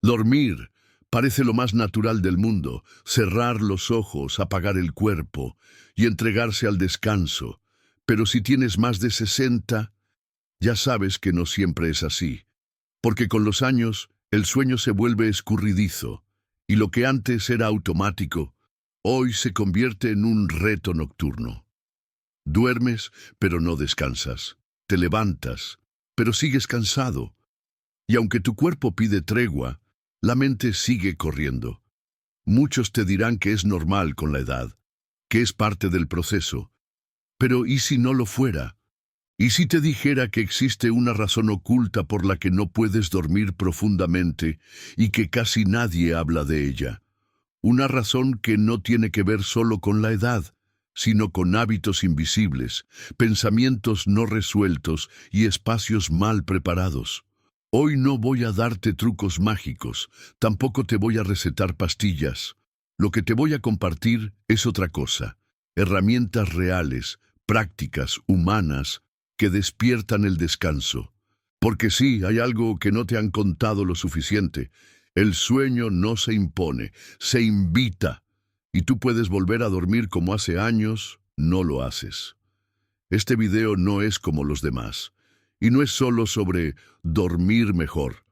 Dormir parece lo más natural del mundo, cerrar los ojos, apagar el cuerpo y entregarse al descanso. Pero si tienes más de 60, ya sabes que no siempre es así, porque con los años el sueño se vuelve escurridizo y lo que antes era automático, hoy se convierte en un reto nocturno. Duermes, pero no descansas. Te levantas, pero sigues cansado. Y aunque tu cuerpo pide tregua, la mente sigue corriendo. Muchos te dirán que es normal con la edad, que es parte del proceso. Pero ¿y si no lo fuera? ¿Y si te dijera que existe una razón oculta por la que no puedes dormir profundamente y que casi nadie habla de ella? Una razón que no tiene que ver solo con la edad, sino con hábitos invisibles, pensamientos no resueltos y espacios mal preparados. Hoy no voy a darte trucos mágicos, tampoco te voy a recetar pastillas. Lo que te voy a compartir es otra cosa, herramientas reales, prácticas, humanas, que despiertan el descanso. Porque sí, hay algo que no te han contado lo suficiente. El sueño no se impone, se invita. Y tú puedes volver a dormir como hace años, no lo haces. Este video no es como los demás. Y no es solo sobre dormir mejor.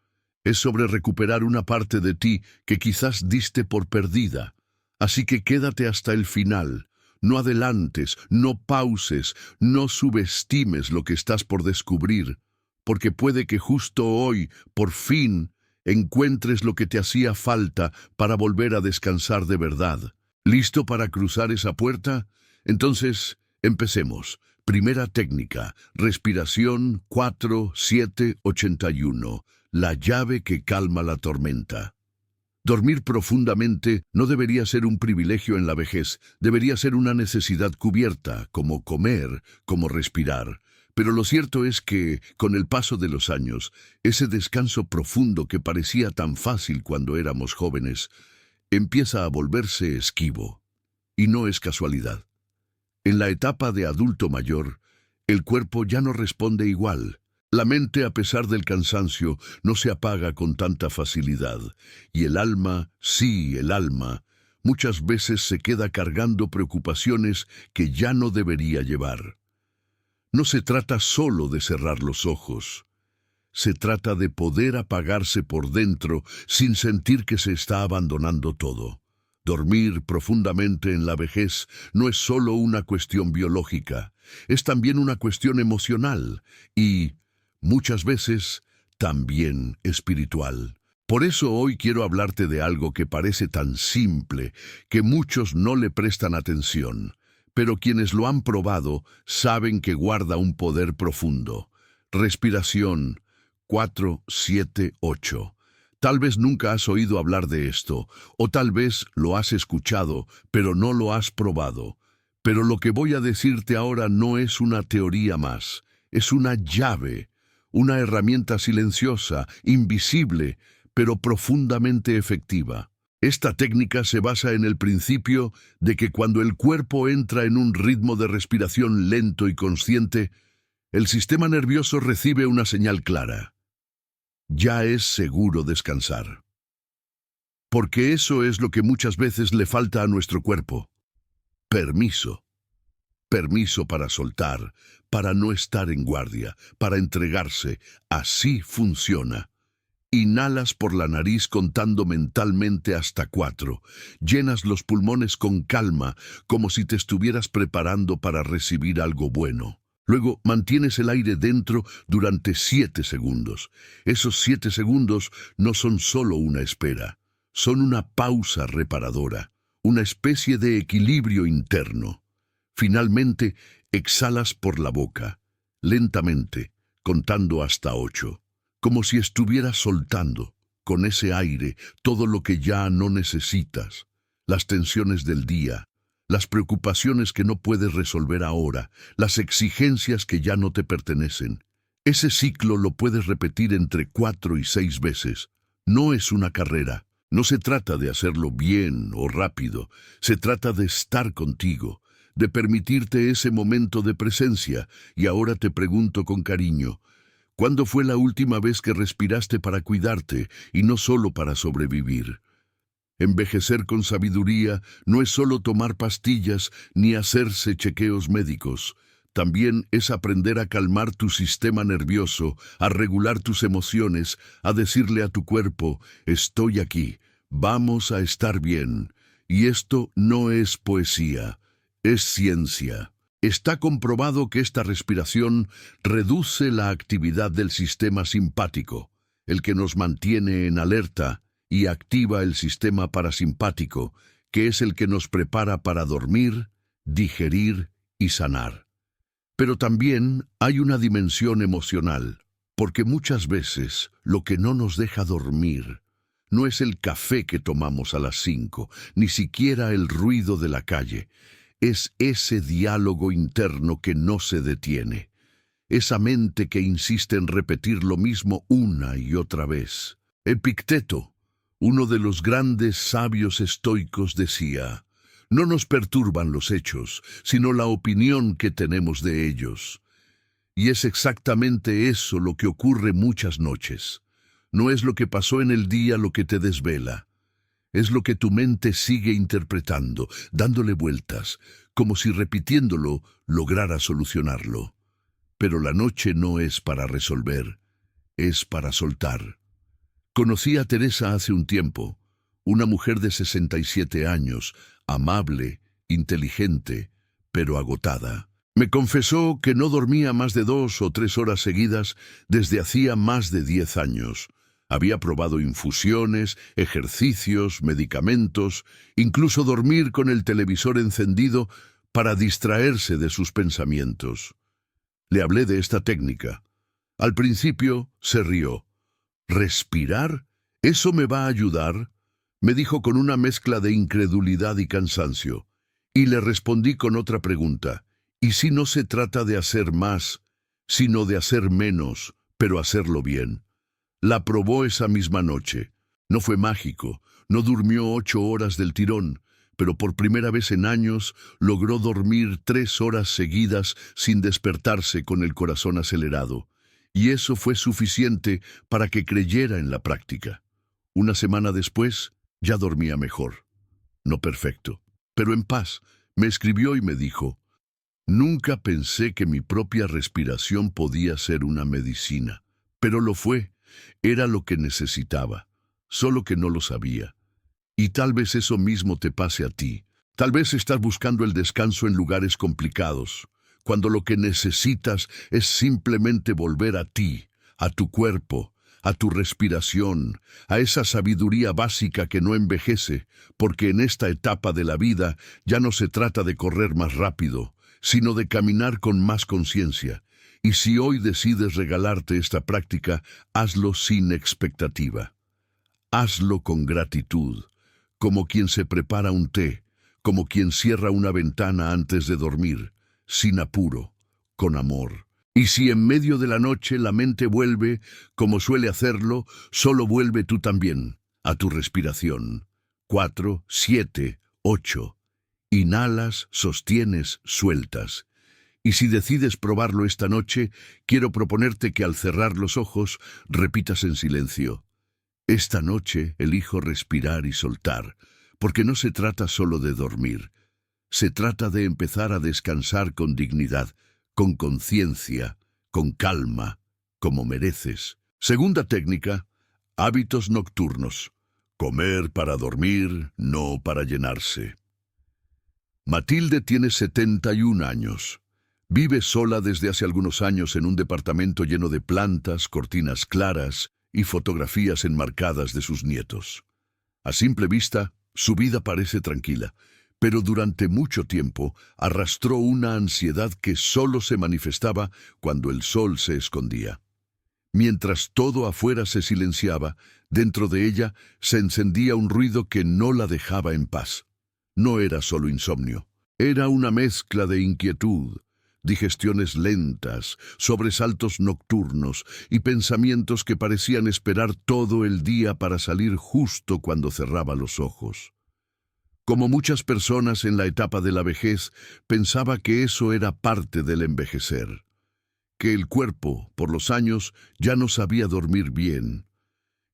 Es sobre recuperar una parte de ti que quizás diste por perdida. Así que quédate hasta el final. No adelantes, no pauses, no subestimes lo que estás por descubrir, porque puede que justo hoy, por fin, encuentres lo que te hacía falta para volver a descansar de verdad. ¿Listo para cruzar esa puerta? Entonces, empecemos. Primera técnica, respiración 4-7-81, la llave que calma la tormenta. Dormir profundamente no debería ser un privilegio en la vejez, debería ser una necesidad cubierta, como comer, como respirar. Pero lo cierto es que, con el paso de los años, ese descanso profundo que parecía tan fácil cuando éramos jóvenes, empieza a volverse esquivo. Y no es casualidad. En la etapa de adulto mayor, el cuerpo ya no responde igual. La mente, a pesar del cansancio, no se apaga con tanta facilidad. Y el alma, sí, el alma, muchas veces se queda cargando preocupaciones que ya no debería llevar. No se trata solo de cerrar los ojos. Se trata de poder apagarse por dentro sin sentir que se está abandonando todo. Dormir profundamente en la vejez no es solo una cuestión biológica, es también una cuestión emocional y, muchas veces, también espiritual. Por eso hoy quiero hablarte de algo que parece tan simple que muchos no le prestan atención, pero quienes lo han probado saben que guarda un poder profundo. Respiración 4-7-8. Tal vez nunca has oído hablar de esto, o tal vez lo has escuchado, pero no lo has probado. Pero lo que voy a decirte ahora no es una teoría más, es una llave, una herramienta silenciosa, invisible, pero profundamente efectiva. Esta técnica se basa en el principio de que cuando el cuerpo entra en un ritmo de respiración lento y consciente, el sistema nervioso recibe una señal clara. Ya es seguro descansar. Porque eso es lo que muchas veces le falta a nuestro cuerpo. Permiso. Permiso para soltar, para no estar en guardia, para entregarse. Así funciona. Inhalas por la nariz contando mentalmente hasta 4. Llenas los pulmones con calma, como si te estuvieras preparando para recibir algo bueno. Luego mantienes el aire dentro durante 7 segundos. Esos 7 segundos no son solo una espera, son una pausa reparadora, una especie de equilibrio interno. Finalmente, exhalas por la boca, lentamente, contando hasta 8, como si estuvieras soltando, con ese aire, todo lo que ya no necesitas, las tensiones del día, las preocupaciones que no puedes resolver ahora, las exigencias que ya no te pertenecen. Ese ciclo lo puedes repetir entre 4 y 6 veces. No es una carrera. No se trata de hacerlo bien o rápido. Se trata de estar contigo, de permitirte ese momento de presencia. Y ahora te pregunto con cariño, ¿Cuándo fue la última vez que respiraste para cuidarte y no solo para sobrevivir? Envejecer con sabiduría no es solo tomar pastillas ni hacerse chequeos médicos. También es aprender a calmar tu sistema nervioso, a regular tus emociones, a decirle a tu cuerpo, estoy aquí, vamos a estar bien. Y esto no es poesía, es ciencia. Está comprobado que esta respiración reduce la actividad del sistema simpático, el que nos mantiene en alerta, y activa el sistema parasimpático, que es el que nos prepara para dormir, digerir y sanar. Pero también hay una dimensión emocional, porque muchas veces lo que no nos deja dormir no es el café que tomamos a las 5, ni siquiera el ruido de la calle. Es ese diálogo interno que no se detiene, esa mente que insiste en repetir lo mismo una y otra vez. Epicteto, uno de los grandes sabios estoicos, decía, no nos perturban los hechos, sino la opinión que tenemos de ellos. Y es exactamente eso lo que ocurre muchas noches. No es lo que pasó en el día lo que te desvela. Es lo que tu mente sigue interpretando, dándole vueltas, como si repitiéndolo lograra solucionarlo. Pero la noche no es para resolver, es para soltar. Conocí a Teresa hace un tiempo, una mujer de 67 años, amable, inteligente, pero agotada. Me confesó que no dormía más de 2 o 3 horas seguidas desde hacía más de 10 años. Había probado infusiones, ejercicios, medicamentos, incluso dormir con el televisor encendido para distraerse de sus pensamientos. Le hablé de esta técnica. Al principio se rió. ¿Respirar? ¿Eso me va a ayudar?, me dijo con una mezcla de incredulidad y cansancio. Y le respondí con otra pregunta. ¿Y si no se trata de hacer más, sino de hacer menos, pero hacerlo bien? La probó esa misma noche. No fue mágico, no durmió 8 horas del tirón, pero por primera vez en años logró dormir 3 horas seguidas sin despertarse con el corazón acelerado. Y eso fue suficiente para que creyera en la práctica. Una semana después, ya dormía mejor. No perfecto, pero en paz. Me escribió y me dijo, nunca pensé que mi propia respiración podía ser una medicina, pero lo fue. Era lo que necesitaba, solo que no lo sabía. Y tal vez eso mismo te pase a ti. Tal vez estás buscando el descanso en lugares complicados, cuando lo que necesitas es simplemente volver a ti, a tu cuerpo, a tu respiración, a esa sabiduría básica que no envejece, porque en esta etapa de la vida ya no se trata de correr más rápido, sino de caminar con más conciencia. Y si hoy decides regalarte esta práctica, hazlo sin expectativa. Hazlo con gratitud, como quien se prepara un té, como quien cierra una ventana antes de dormir, sin apuro, con amor. Y si en medio de la noche la mente vuelve, como suele hacerlo, solo vuelve tú también, a tu respiración. 4, 7, 8. Inhalas, sostienes, sueltas. Y si decides probarlo esta noche, quiero proponerte que al cerrar los ojos, repitas en silencio. Esta noche elijo respirar y soltar, porque no se trata solo de dormir. Se trata de empezar a descansar con dignidad, con conciencia, con calma, como mereces. Segunda técnica, hábitos nocturnos. Comer para dormir, no para llenarse. Matilde tiene 71 años. Vive sola desde hace algunos años en un departamento lleno de plantas, cortinas claras y fotografías enmarcadas de sus nietos. A simple vista, su vida parece tranquila, pero durante mucho tiempo arrastró una ansiedad que solo se manifestaba cuando el sol se escondía. Mientras todo afuera se silenciaba, dentro de ella se encendía un ruido que no la dejaba en paz. No era solo insomnio, era una mezcla de inquietud, digestiones lentas, sobresaltos nocturnos y pensamientos que parecían esperar todo el día para salir justo cuando cerraba los ojos. Como muchas personas en la etapa de la vejez, pensaba que eso era parte del envejecer, que el cuerpo, por los años, ya no sabía dormir bien,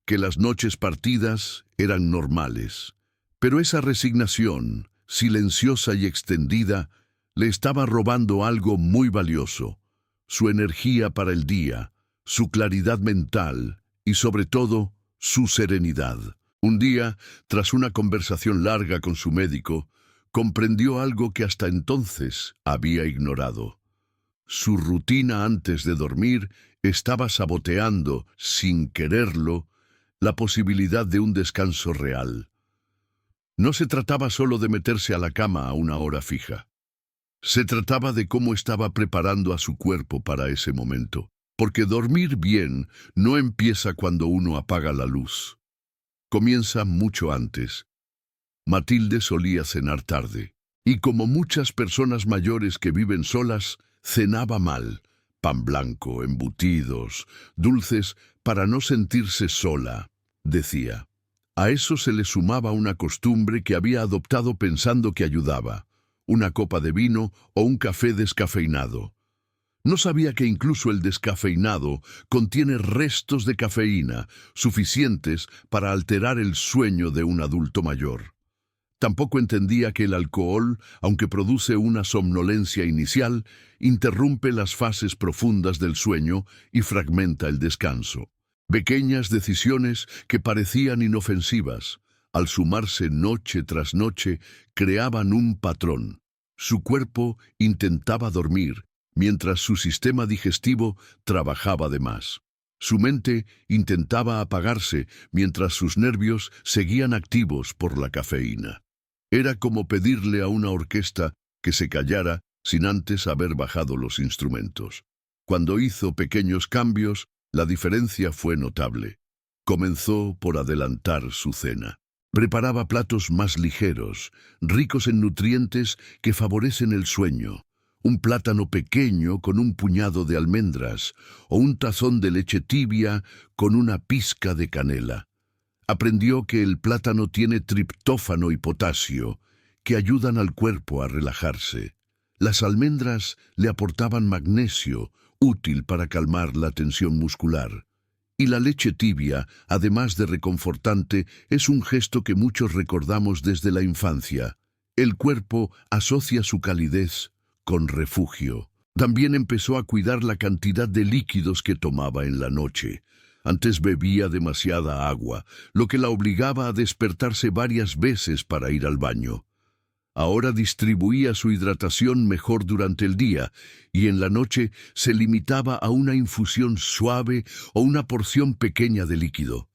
que las noches partidas eran normales. Pero esa resignación, silenciosa y extendida, le estaba robando algo muy valioso: su energía para el día, su claridad mental y, sobre todo, su serenidad. Un día, tras una conversación larga con su médico, comprendió algo que hasta entonces había ignorado. Su rutina antes de dormir estaba saboteando, sin quererlo, la posibilidad de un descanso real. No se trataba solo de meterse a la cama a una hora fija. Se trataba de cómo estaba preparando a su cuerpo para ese momento. Porque dormir bien no empieza cuando uno apaga la luz. Comienza mucho antes. Matilde solía cenar tarde, y como muchas personas mayores que viven solas, cenaba mal: pan blanco, embutidos, dulces, para no sentirse sola, decía. A eso se le sumaba una costumbre que había adoptado pensando que ayudaba: una copa de vino o un café descafeinado. No sabía que incluso el descafeinado contiene restos de cafeína suficientes para alterar el sueño de un adulto mayor. Tampoco entendía que el alcohol, aunque produce una somnolencia inicial, interrumpe las fases profundas del sueño y fragmenta el descanso. Pequeñas decisiones que parecían inofensivas, al sumarse noche tras noche, creaban un patrón. Su cuerpo intentaba dormir, mientras su sistema digestivo trabajaba de más. Su mente intentaba apagarse, mientras sus nervios seguían activos por la cafeína. Era como pedirle a una orquesta que se callara sin antes haber bajado los instrumentos. Cuando hizo pequeños cambios, la diferencia fue notable. Comenzó por adelantar su cena. Preparaba platos más ligeros, ricos en nutrientes que favorecen el sueño: un plátano pequeño con un puñado de almendras, o un tazón de leche tibia con una pizca de canela. Aprendió que el plátano tiene triptófano y potasio, que ayudan al cuerpo a relajarse. Las almendras le aportaban magnesio, útil para calmar la tensión muscular. Y la leche tibia, además de reconfortante, es un gesto que muchos recordamos desde la infancia. El cuerpo asocia su calidez con refugio. También empezó a cuidar la cantidad de líquidos que tomaba en la noche. Antes bebía demasiada agua, lo que la obligaba a despertarse varias veces para ir al baño. Ahora distribuía su hidratación mejor durante el día, y en la noche se limitaba a una infusión suave o una porción pequeña de líquido.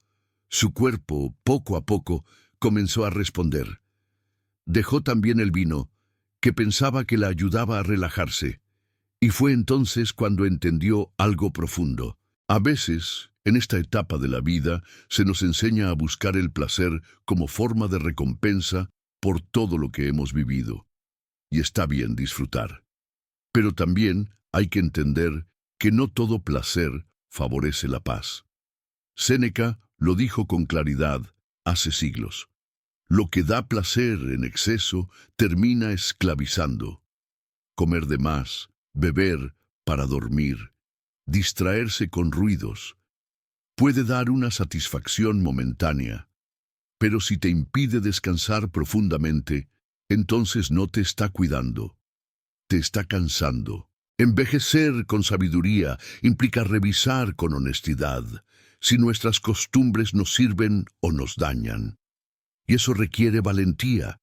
Su cuerpo, poco a poco, comenzó a responder. Dejó también el vino, que pensaba que la ayudaba a relajarse, y fue entonces cuando entendió algo profundo. A veces, en esta etapa de la vida, se nos enseña a buscar el placer como forma de recompensa por todo lo que hemos vivido. Y está bien disfrutar. Pero también hay que entender que no todo placer favorece la paz. Séneca lo dijo con claridad hace siglos. Lo que da placer en exceso termina esclavizando. Comer de más, beber para dormir, distraerse con ruidos, puede dar una satisfacción momentánea, pero si te impide descansar profundamente, entonces no te está cuidando, te está cansando. Envejecer con sabiduría implica revisar con honestidad si nuestras costumbres nos sirven o nos dañan. Y eso requiere valentía,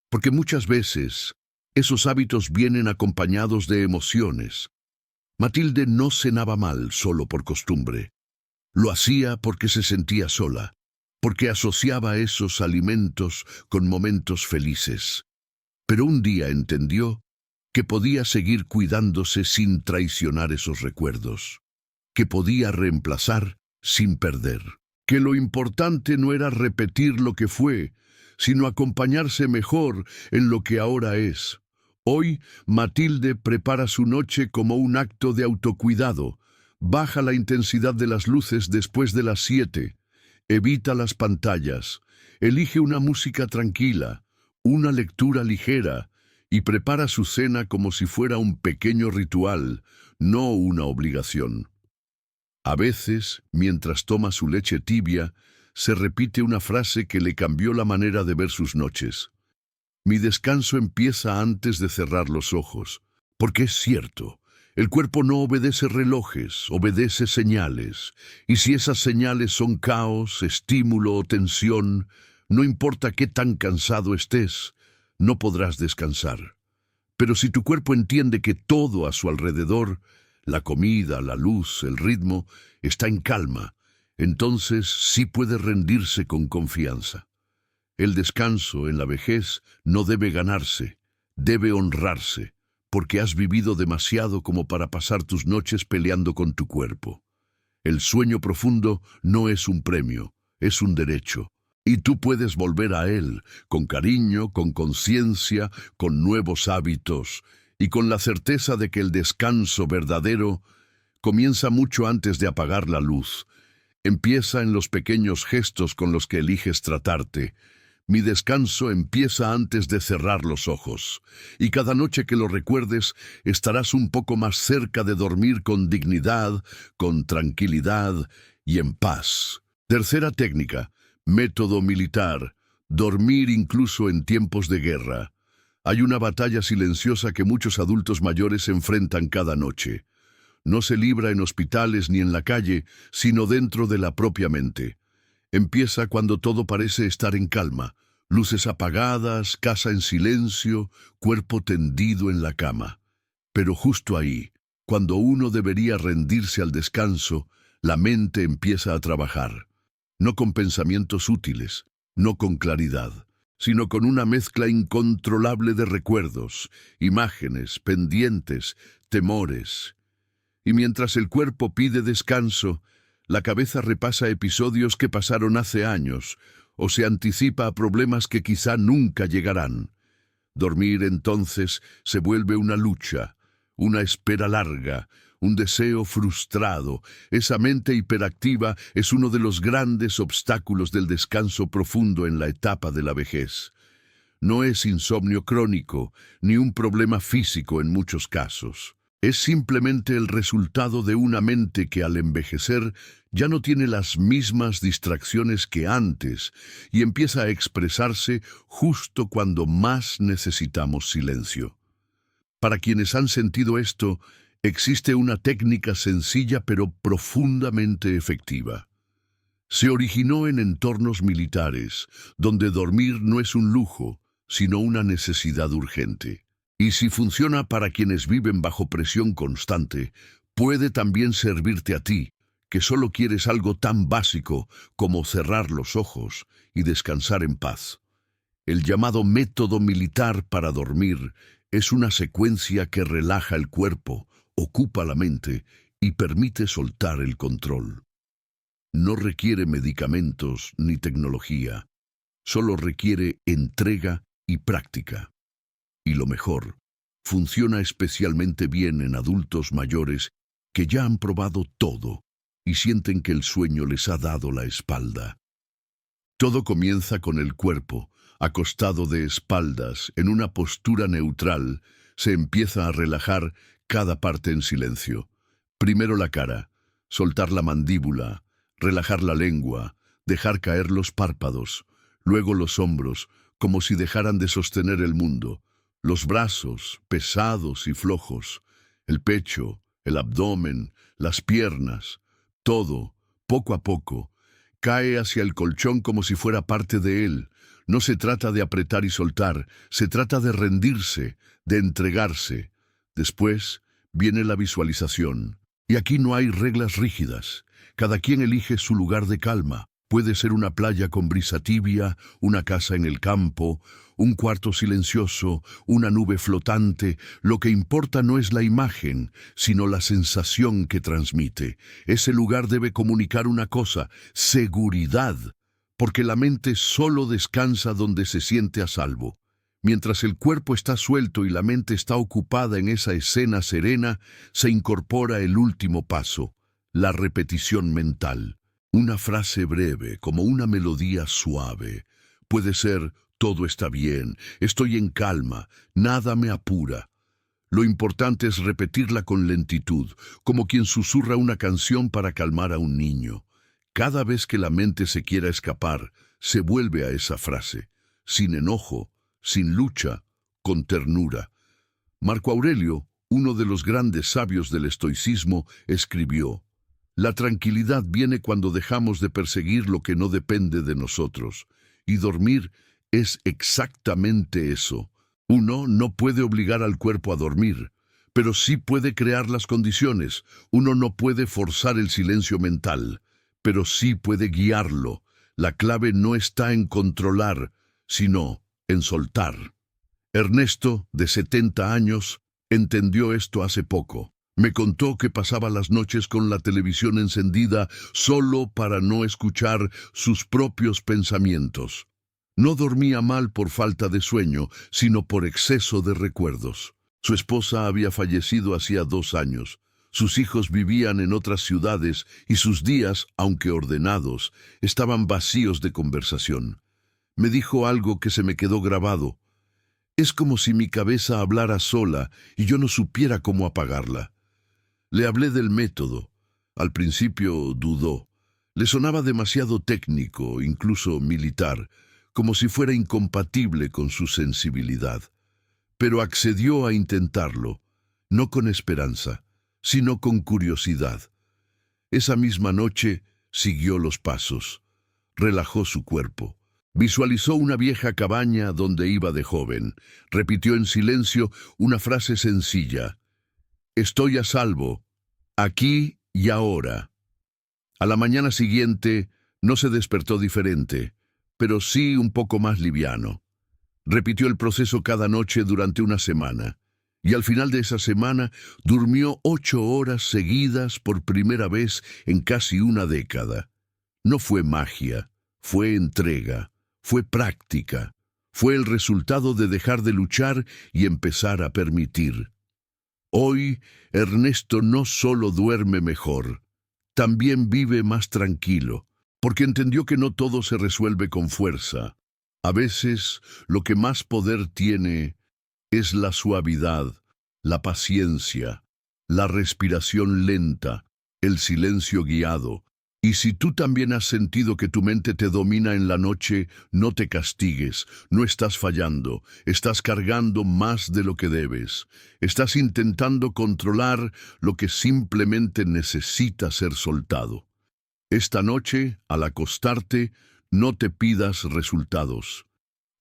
porque muchas veces esos hábitos vienen acompañados de emociones. Matilde no cenaba mal solo por costumbre. Lo hacía porque se sentía sola, porque asociaba esos alimentos con momentos felices. Pero un día entendió que podía seguir cuidándose sin traicionar esos recuerdos, que podía reemplazar sin perder, que lo importante no era repetir lo que fue, sino acompañarse mejor en lo que ahora es. Hoy, Matilde prepara su noche como un acto de autocuidado. Baja la intensidad de las luces después de las 7, evita las pantallas, elige una música tranquila, una lectura ligera y prepara su cena como si fuera un pequeño ritual, no una obligación. A veces, mientras toma su leche tibia, se repite una frase que le cambió la manera de ver sus noches. Mi descanso empieza antes de cerrar los ojos, porque es cierto, el cuerpo no obedece relojes, obedece señales, y si esas señales son caos, estímulo o tensión, no importa qué tan cansado estés, no podrás descansar. Pero si tu cuerpo entiende que todo a su alrededor, la comida, la luz, el ritmo, está en calma, entonces sí puede rendirse con confianza. El descanso en la vejez no debe ganarse, debe honrarse, porque has vivido demasiado como para pasar tus noches peleando con tu cuerpo. El sueño profundo no es un premio, es un derecho. Y tú puedes volver a él, con cariño, con conciencia, con nuevos hábitos, y con la certeza de que el descanso verdadero comienza mucho antes de apagar la luz. Empieza en los pequeños gestos con los que eliges tratarte. Mi descanso empieza antes de cerrar los ojos, y cada noche que lo recuerdes estarás un poco más cerca de dormir con dignidad, con tranquilidad y en paz. Tercera técnica, método militar, dormir incluso en tiempos de guerra. Hay una batalla silenciosa que muchos adultos mayores enfrentan cada noche. No se libra en hospitales ni en la calle, sino dentro de la propia mente. Empieza cuando todo parece estar en calma, luces apagadas, casa en silencio, cuerpo tendido en la cama. Pero justo ahí, cuando uno debería rendirse al descanso, la mente empieza a trabajar. No con pensamientos útiles, no con claridad, sino con una mezcla incontrolable de recuerdos, imágenes, pendientes, temores. Y mientras el cuerpo pide descanso, la cabeza repasa episodios que pasaron hace años, o se anticipa a problemas que quizá nunca llegarán. Dormir entonces se vuelve una lucha, una espera larga, un deseo frustrado. Esa mente hiperactiva es uno de los grandes obstáculos del descanso profundo en la etapa de la vejez. No es insomnio crónico, ni un problema físico en muchos casos. Es simplemente el resultado de una mente que al envejecer ya no tiene las mismas distracciones que antes y empieza a expresarse justo cuando más necesitamos silencio. Para quienes han sentido esto, existe una técnica sencilla pero profundamente efectiva. Se originó en entornos militares, donde dormir no es un lujo, sino una necesidad urgente. Y si funciona para quienes viven bajo presión constante, puede también servirte a ti, que solo quieres algo tan básico como cerrar los ojos y descansar en paz. El llamado método militar para dormir es una secuencia que relaja el cuerpo, ocupa la mente y permite soltar el control. No requiere medicamentos ni tecnología, solo requiere entrega y práctica. Y lo mejor, funciona especialmente bien en adultos mayores que ya han probado todo y sienten que el sueño les ha dado la espalda. Todo comienza con el cuerpo, acostado de espaldas, en una postura neutral, se empieza a relajar cada parte en silencio. Primero la cara, soltar la mandíbula, relajar la lengua, dejar caer los párpados, luego los hombros, como si dejaran de sostener el mundo. Los brazos, pesados y flojos, el pecho, el abdomen, las piernas, todo, poco a poco, cae hacia el colchón como si fuera parte de él. No se trata de apretar y soltar, se trata de rendirse, de entregarse. Después viene la visualización. Y aquí no hay reglas rígidas. Cada quien elige su lugar de calma. Puede ser una playa con brisa tibia, una casa en el campo, un cuarto silencioso, una nube flotante. Lo que importa no es la imagen, sino la sensación que transmite. Ese lugar debe comunicar una cosa: seguridad, porque la mente solo descansa donde se siente a salvo. Mientras el cuerpo está suelto y la mente está ocupada en esa escena serena, se incorpora el último paso, la repetición mental. Una frase breve, como una melodía suave. Puede ser: Todo está bien, estoy en calma, nada me apura. Lo importante es repetirla con lentitud, como quien susurra una canción para calmar a un niño. Cada vez que la mente se quiera escapar, se vuelve a esa frase, sin enojo, sin lucha, con ternura. Marco Aurelio, uno de los grandes sabios del estoicismo, escribió: «La tranquilidad viene cuando dejamos de perseguir lo que no depende de nosotros, y dormir es exactamente eso». Uno no puede obligar al cuerpo a dormir, pero sí puede crear las condiciones. Uno no puede forzar el silencio mental, pero sí puede guiarlo. La clave no está en controlar, sino en soltar. Ernesto, de 70 años, entendió esto hace poco. Me contó que pasaba las noches con la televisión encendida solo para no escuchar sus propios pensamientos. No dormía mal por falta de sueño, sino por exceso de recuerdos. Su esposa había fallecido hacía 2 años. Sus hijos vivían en otras ciudades y sus días, aunque ordenados, estaban vacíos de conversación. Me dijo algo que se me quedó grabado. Es como si mi cabeza hablara sola y yo no supiera cómo apagarla. Le hablé del método. Al principio dudó. Le sonaba demasiado técnico, incluso militar, como si fuera incompatible con su sensibilidad. Pero accedió a intentarlo, no con esperanza, sino con curiosidad. Esa misma noche siguió los pasos, relajó su cuerpo, visualizó una vieja cabaña donde iba de joven, repitió en silencio una frase sencilla: «Estoy a salvo, aquí y ahora». A la mañana siguiente no se despertó diferente, pero sí un poco más liviano. Repitió el proceso cada noche durante una semana, y al final de esa semana durmió 8 horas seguidas por primera vez en casi una década. No fue magia, fue entrega, fue práctica, fue el resultado de dejar de luchar y empezar a permitir. Hoy, Ernesto no solo duerme mejor, también vive más tranquilo, porque entendió que no todo se resuelve con fuerza. A veces, lo que más poder tiene es la suavidad, la paciencia, la respiración lenta, el silencio guiado. Y si tú también has sentido que tu mente te domina en la noche, no te castigues, no estás fallando, estás cargando más de lo que debes. Estás intentando controlar lo que simplemente necesita ser soltado. Esta noche, al acostarte, no te pidas resultados.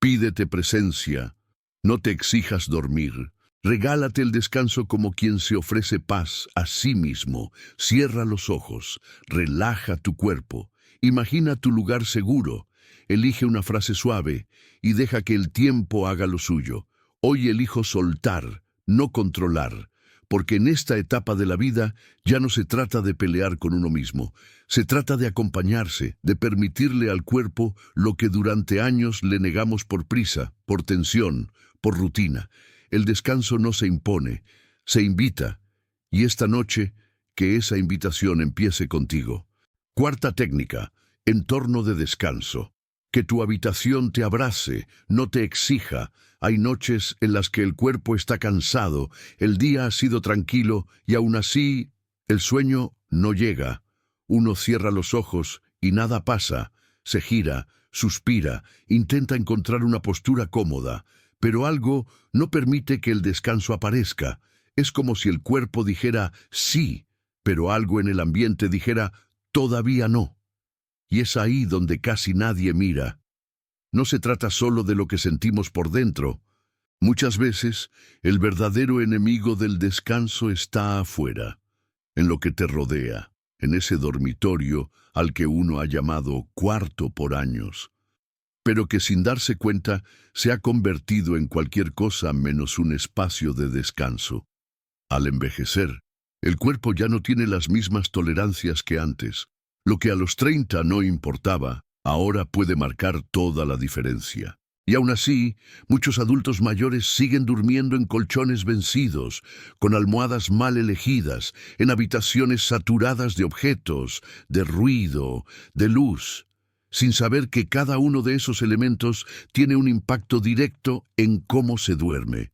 Pídete presencia. No te exijas dormir. Regálate el descanso como quien se ofrece paz a sí mismo. Cierra los ojos. Relaja tu cuerpo. Imagina tu lugar seguro. Elige una frase suave y deja que el tiempo haga lo suyo. Hoy elijo soltar, no controlar. Porque en esta etapa de la vida ya no se trata de pelear con uno mismo, se trata de acompañarse, de permitirle al cuerpo lo que durante años le negamos por prisa, por tensión, por rutina. El descanso no se impone, se invita, y esta noche, que esa invitación empiece contigo. Cuarta técnica: entorno de descanso. Que tu habitación te abrace, no te exija. Hay noches en las que el cuerpo está cansado, el día ha sido tranquilo y aún así el sueño no llega. Uno cierra los ojos y nada pasa, se gira, suspira, intenta encontrar una postura cómoda, pero algo no permite que el descanso aparezca. Es como si el cuerpo dijera sí, pero algo en el ambiente dijera todavía no. Y es ahí donde casi nadie mira. No se trata solo de lo que sentimos por dentro. Muchas veces, el verdadero enemigo del descanso está afuera, en lo que te rodea, en ese dormitorio al que uno ha llamado cuarto por años, pero que sin darse cuenta se ha convertido en cualquier cosa menos un espacio de descanso. Al envejecer, el cuerpo ya no tiene las mismas tolerancias que antes. Lo que a los 30 no importaba, ahora puede marcar toda la diferencia. Y aún así, muchos adultos mayores siguen durmiendo en colchones vencidos, con almohadas mal elegidas, en habitaciones saturadas de objetos, de ruido, de luz. sin saber que cada uno de esos elementos tiene un impacto directo en cómo se duerme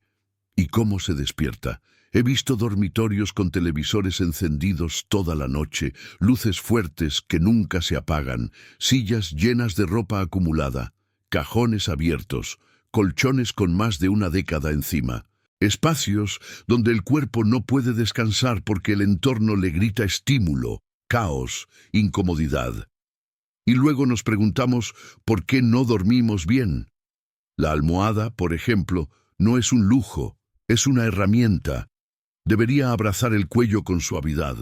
y cómo se despierta. He visto dormitorios con televisores encendidos toda la noche, luces fuertes que nunca se apagan, sillas llenas de ropa acumulada, cajones abiertos, colchones con más de una década encima. Espacios donde el cuerpo no puede descansar porque el entorno le grita estímulo, caos, incomodidad. Y luego nos preguntamos por qué no dormimos bien. La almohada, por ejemplo, no es un lujo, es una herramienta. Debería abrazar el cuello con suavidad,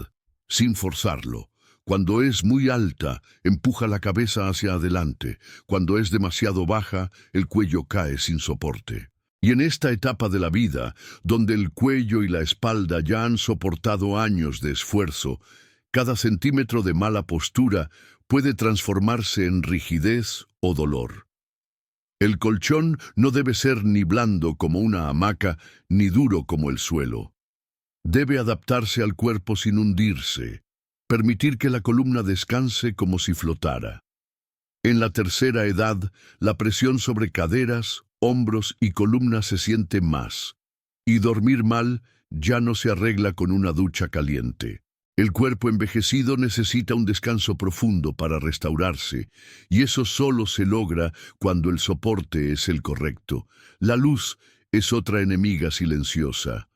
sin forzarlo. Cuando es muy alta, empuja la cabeza hacia adelante. Cuando es demasiado baja, el cuello cae sin soporte. Y en esta etapa de la vida, donde el cuello y la espalda ya han soportado años de esfuerzo, cada centímetro de mala postura puede transformarse en rigidez o dolor. El colchón no debe ser ni blando como una hamaca, ni duro como el suelo. Debe adaptarse al cuerpo sin hundirse, permitir que la columna descanse como si flotara. En la tercera edad, la presión sobre caderas, hombros y columna se siente más, y dormir mal ya no se arregla con una ducha caliente. El cuerpo envejecido necesita un descanso profundo para restaurarse, y eso solo se logra cuando el soporte es el correcto. La luz es otra enemiga silenciosa.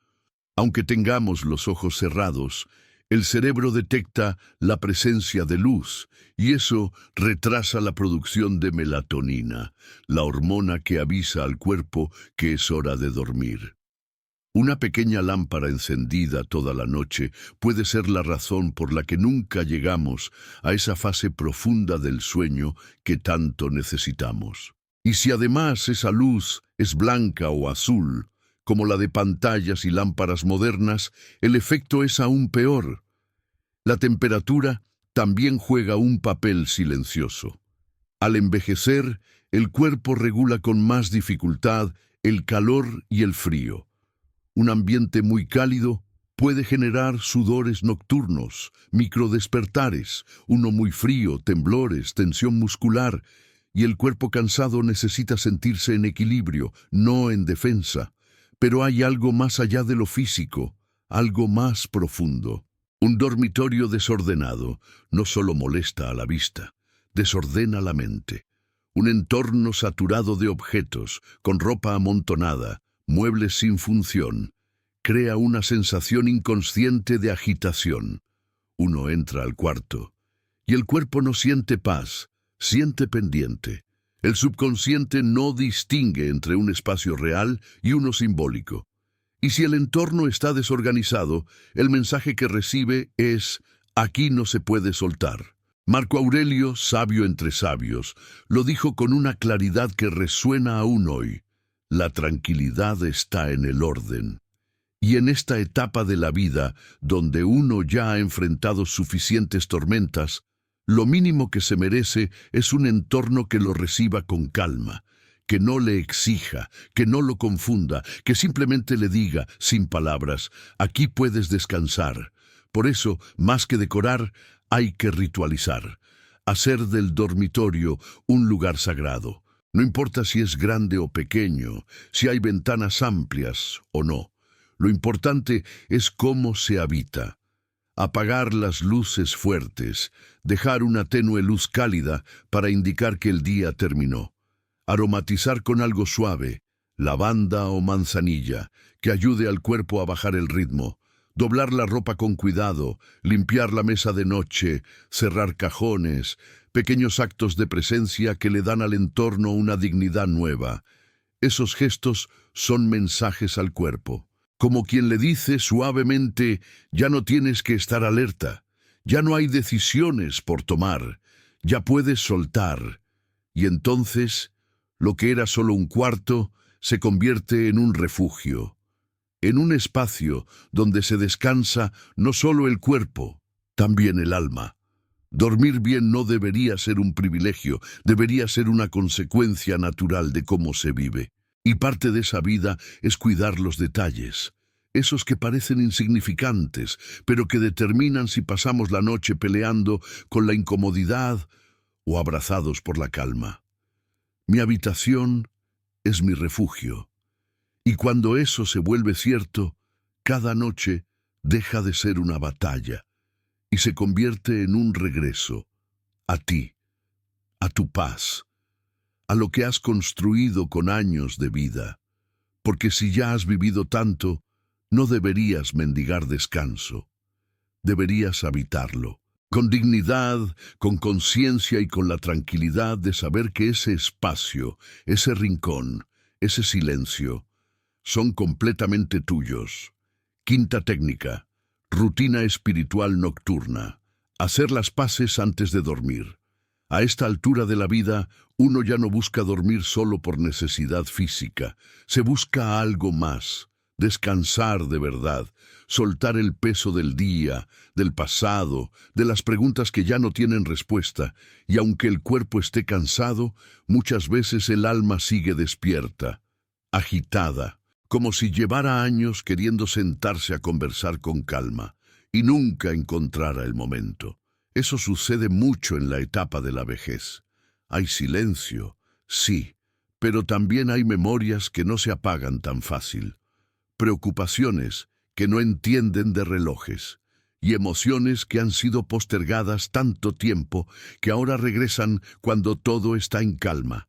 Aunque tengamos los ojos cerrados, el cerebro detecta la presencia de luz, y eso retrasa la producción de melatonina, la hormona que avisa al cuerpo que es hora de dormir. Una pequeña lámpara encendida toda la noche puede ser la razón por la que nunca llegamos a esa fase profunda del sueño que tanto necesitamos. Y si además esa luz es blanca o azul, como la de pantallas y lámparas modernas, el efecto es aún peor. La temperatura también juega un papel silencioso. Al envejecer, el cuerpo regula con más dificultad el calor y el frío. Un ambiente muy cálido puede generar sudores nocturnos, microdespertares, uno muy frío, temblores, tensión muscular, y el cuerpo cansado necesita sentirse en equilibrio, no en defensa. Pero hay algo más allá de lo físico, algo más profundo. Un dormitorio desordenado no solo molesta a la vista, desordena la mente. Un entorno saturado de objetos, con ropa amontonada, muebles sin función, crea una sensación inconsciente de agitación. Uno entra al cuarto, y el cuerpo no siente paz, siente pendiente. El subconsciente no distingue entre un espacio real y uno simbólico. Y si el entorno está desorganizado, el mensaje que recibe es: aquí no se puede soltar. Marco Aurelio, sabio entre sabios, lo dijo con una claridad que resuena aún hoy. La tranquilidad está en el orden. Y en esta etapa de la vida, donde uno ya ha enfrentado suficientes tormentas, lo mínimo que se merece es un entorno que lo reciba con calma, que no le exija, que no lo confunda, que simplemente le diga, sin palabras: aquí puedes descansar. Por eso, más que decorar, hay que ritualizar, hacer del dormitorio un lugar sagrado. No importa si es grande o pequeño, si hay ventanas amplias o no. Lo importante es cómo se habita. Apagar las luces fuertes, dejar una tenue luz cálida para indicar que el día terminó. Aromatizar con algo suave, lavanda o manzanilla, que ayude al cuerpo a bajar el ritmo. Doblar la ropa con cuidado, limpiar la mesa de noche, cerrar cajones, pequeños actos de presencia que le dan al entorno una dignidad nueva. Esos gestos son mensajes al cuerpo. Como quien le dice suavemente: ya no tienes que estar alerta, ya no hay decisiones por tomar, ya puedes soltar. Y entonces, lo que era solo un cuarto se convierte en un refugio, en un espacio donde se descansa no solo el cuerpo, también el alma. Dormir bien no debería ser un privilegio, debería ser una consecuencia natural de cómo se vive. Y parte de esa vida es cuidar los detalles, esos que parecen insignificantes, pero que determinan si pasamos la noche peleando con la incomodidad o abrazados por la calma. Mi habitación es mi refugio, y cuando eso se vuelve cierto, cada noche deja de ser una batalla y se convierte en un regreso a ti, a tu paz, a lo que has construido con años de vida, porque si ya has vivido tanto, no deberías mendigar descanso, deberías habitarlo, con dignidad, con conciencia y con la tranquilidad de saber que ese espacio, ese rincón, ese silencio, son completamente tuyos. Quinta técnica: rutina espiritual nocturna. Hacer las paces antes de dormir. A esta altura de la vida, uno ya no busca dormir solo por necesidad física. Se busca algo más, descansar de verdad, soltar el peso del día, del pasado, de las preguntas que ya no tienen respuesta, y aunque el cuerpo esté cansado, muchas veces el alma sigue despierta, agitada, como si llevara años queriendo sentarse a conversar con calma, y nunca encontrara el momento. Eso sucede mucho en la etapa de la vejez. Hay silencio, sí, pero también hay memorias que no se apagan tan fácil, preocupaciones que no entienden de relojes, y emociones que han sido postergadas tanto tiempo que ahora regresan cuando todo está en calma.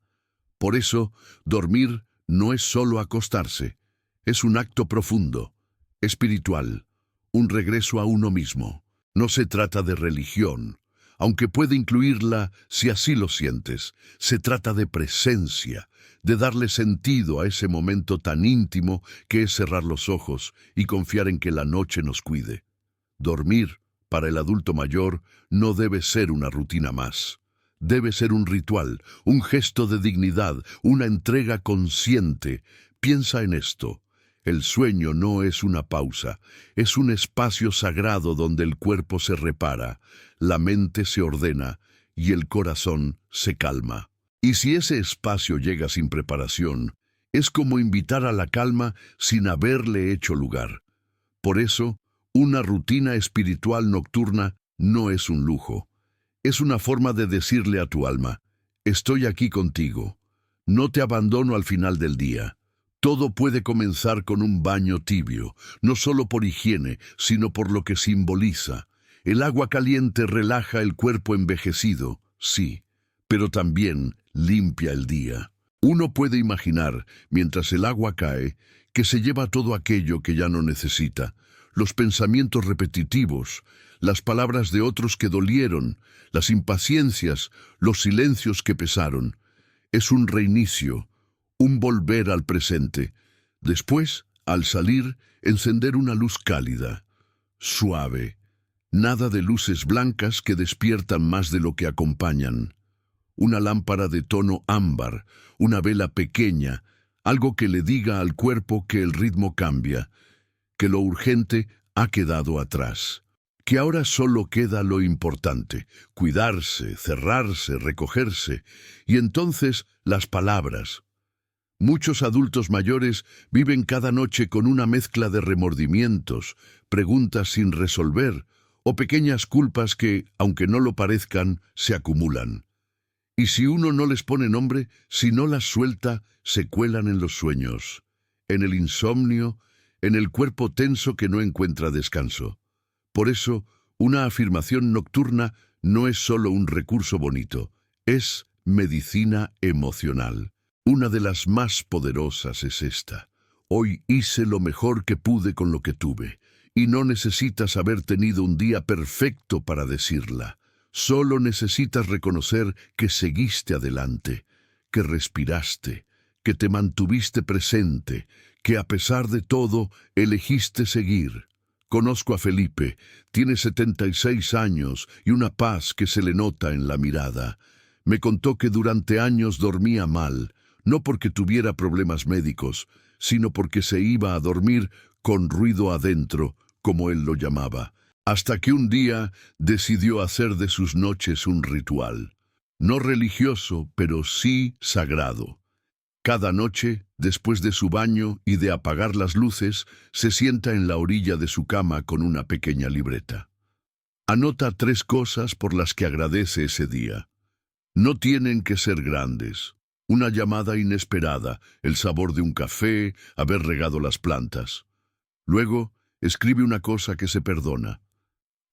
Por eso, dormir no es solo acostarse, es un acto profundo, espiritual, un regreso a uno mismo. No se trata de religión, aunque puede incluirla si así lo sientes. Se trata de presencia, de darle sentido a ese momento tan íntimo que es cerrar los ojos y confiar en que la noche nos cuide. Dormir, para el adulto mayor, no debe ser una rutina más. Debe ser un ritual, un gesto de dignidad, una entrega consciente. Piensa en esto. El sueño no es una pausa, es un espacio sagrado donde el cuerpo se repara, la mente se ordena y el corazón se calma. Y si ese espacio llega sin preparación, es como invitar a la calma sin haberle hecho lugar. Por eso, una rutina espiritual nocturna no es un lujo. Es una forma de decirle a tu alma: estoy aquí contigo, no te abandono al final del día. Todo puede comenzar con un baño tibio, no solo por higiene, sino por lo que simboliza. El agua caliente relaja el cuerpo envejecido, sí, pero también limpia el día. Uno puede imaginar, mientras el agua cae, que se lleva todo aquello que ya no necesita, los pensamientos repetitivos, las palabras de otros que dolieron, las impaciencias, los silencios que pesaron. Es un reinicio, un volver al presente. Después, al salir, encender una luz cálida, suave. Nada de luces blancas que despiertan más de lo que acompañan. Una lámpara de tono ámbar, una vela pequeña, algo que le diga al cuerpo que el ritmo cambia, que lo urgente ha quedado atrás, que ahora solo queda lo importante: cuidarse, cerrarse, recogerse, y entonces las palabras. Muchos adultos mayores viven cada noche con una mezcla de remordimientos, preguntas sin resolver o pequeñas culpas que, aunque no lo parezcan, se acumulan. Y si uno no les pone nombre, si no las suelta, se cuelan en los sueños, en el insomnio, en el cuerpo tenso que no encuentra descanso. Por eso, una afirmación nocturna no es solo un recurso bonito, es medicina emocional. Una de las más poderosas es esta: hoy hice lo mejor que pude con lo que tuve, y no necesitas haber tenido un día perfecto para decirla. Solo necesitas reconocer que seguiste adelante, que respiraste, que te mantuviste presente, que a pesar de todo elegiste seguir. Conozco a Felipe, tiene 76 años y una paz que se le nota en la mirada. Me contó que durante años dormía mal, no porque tuviera problemas médicos, sino porque se iba a dormir con ruido adentro, como él lo llamaba, hasta que un día decidió hacer de sus noches un ritual, no religioso, pero sí sagrado. Cada noche, después de su baño y de apagar las luces, se sienta en la orilla de su cama con una pequeña libreta. Anota 3 cosas por las que agradece ese día. No tienen que ser grandes. Una llamada inesperada, el sabor de un café, haber regado las plantas. Luego, escribe una cosa que se perdona.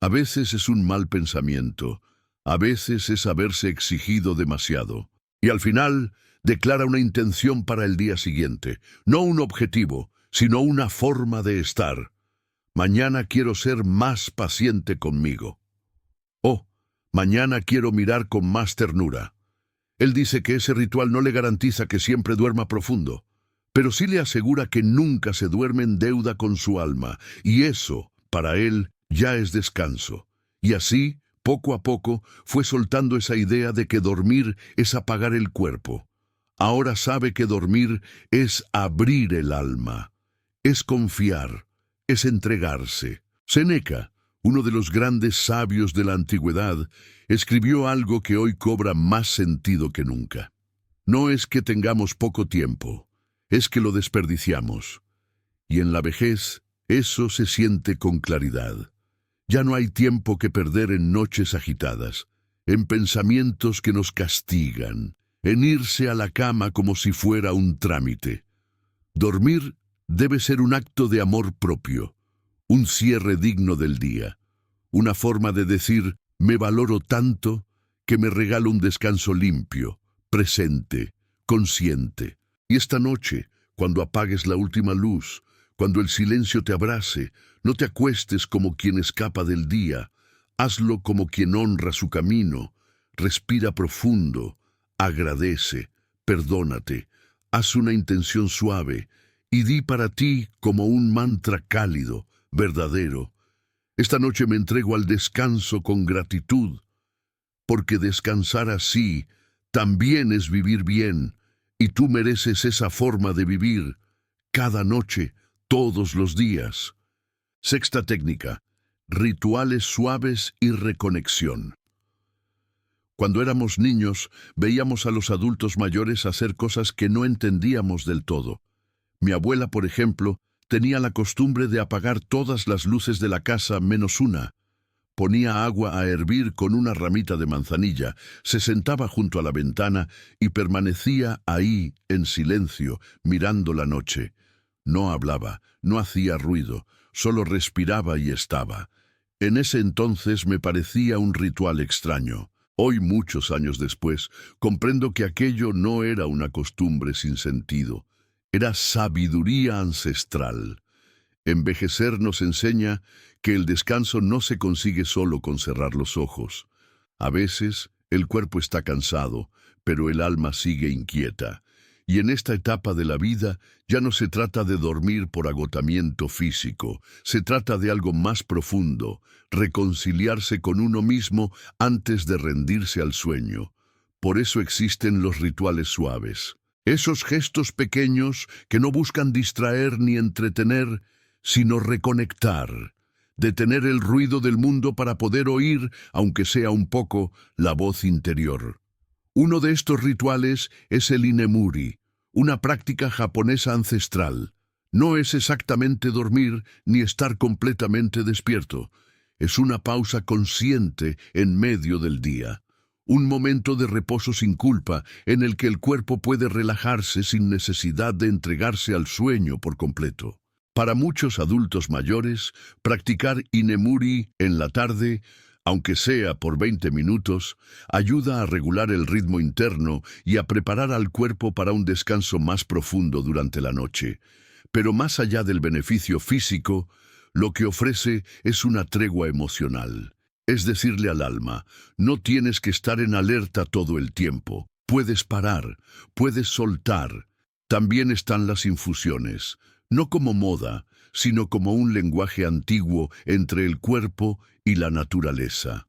A veces es un mal pensamiento, a veces es haberse exigido demasiado. Y al final, declara una intención para el día siguiente, no un objetivo, sino una forma de estar. Mañana quiero ser más paciente conmigo. Oh, mañana quiero mirar con más ternura. Él dice que ese ritual no le garantiza que siempre duerma profundo, pero sí le asegura que nunca se duerme en deuda con su alma, y eso, para él, ya es descanso. Y así, poco a poco, fue soltando esa idea de que dormir es apagar el cuerpo. Ahora sabe que dormir es abrir el alma, es confiar, es entregarse. Séneca, uno de los grandes sabios de la antigüedad, escribió algo que hoy cobra más sentido que nunca. No es que tengamos poco tiempo, es que lo desperdiciamos. Y en la vejez, eso se siente con claridad. Ya no hay tiempo que perder en noches agitadas, en pensamientos que nos castigan, en irse a la cama como si fuera un trámite. Dormir debe ser un acto de amor propio, un cierre digno del día, una forma de decir, me valoro tanto que me regalo un descanso limpio, presente, consciente. Y esta noche, cuando apagues la última luz, cuando el silencio te abrace, no te acuestes como quien escapa del día, hazlo como quien honra su camino, respira profundo, agradece, perdónate, haz una intención suave y di para ti como un mantra cálido, verdadero. Esta noche me entrego al descanso con gratitud, porque descansar así también es vivir bien, y tú mereces esa forma de vivir, cada noche, todos los días. Sexta técnica: rituales suaves y reconexión. Cuando éramos niños, veíamos a los adultos mayores hacer cosas que no entendíamos del todo. Mi abuela, por ejemplo, tenía la costumbre de apagar todas las luces de la casa menos una. Ponía agua a hervir con una ramita de manzanilla, se sentaba junto a la ventana y permanecía ahí, en silencio, mirando la noche. No hablaba, no hacía ruido, solo respiraba y estaba. En ese entonces me parecía un ritual extraño. Hoy, muchos años después, comprendo que aquello no era una costumbre sin sentido. Era sabiduría ancestral. Envejecer nos enseña que el descanso no se consigue solo con cerrar los ojos. A veces, el cuerpo está cansado, pero el alma sigue inquieta. Y en esta etapa de la vida ya no se trata de dormir por agotamiento físico, se trata de algo más profundo, reconciliarse con uno mismo antes de rendirse al sueño. Por eso existen los rituales suaves. Esos gestos pequeños que no buscan distraer ni entretener, sino reconectar, detener el ruido del mundo para poder oír, aunque sea un poco, la voz interior. Uno de estos rituales es el inemuri, una práctica japonesa ancestral. No es exactamente dormir ni estar completamente despierto. Es una pausa consciente en medio del día. Un momento de reposo sin culpa en el que el cuerpo puede relajarse sin necesidad de entregarse al sueño por completo. Para muchos adultos mayores, practicar inemuri en la tarde, aunque sea por 20 minutos, ayuda a regular el ritmo interno y a preparar al cuerpo para un descanso más profundo durante la noche. Pero más allá del beneficio físico, lo que ofrece es una tregua emocional. Es decirle al alma, no tienes que estar en alerta todo el tiempo. Puedes parar, puedes soltar. También están las infusiones, no como moda, sino como un lenguaje antiguo entre el cuerpo y la naturaleza.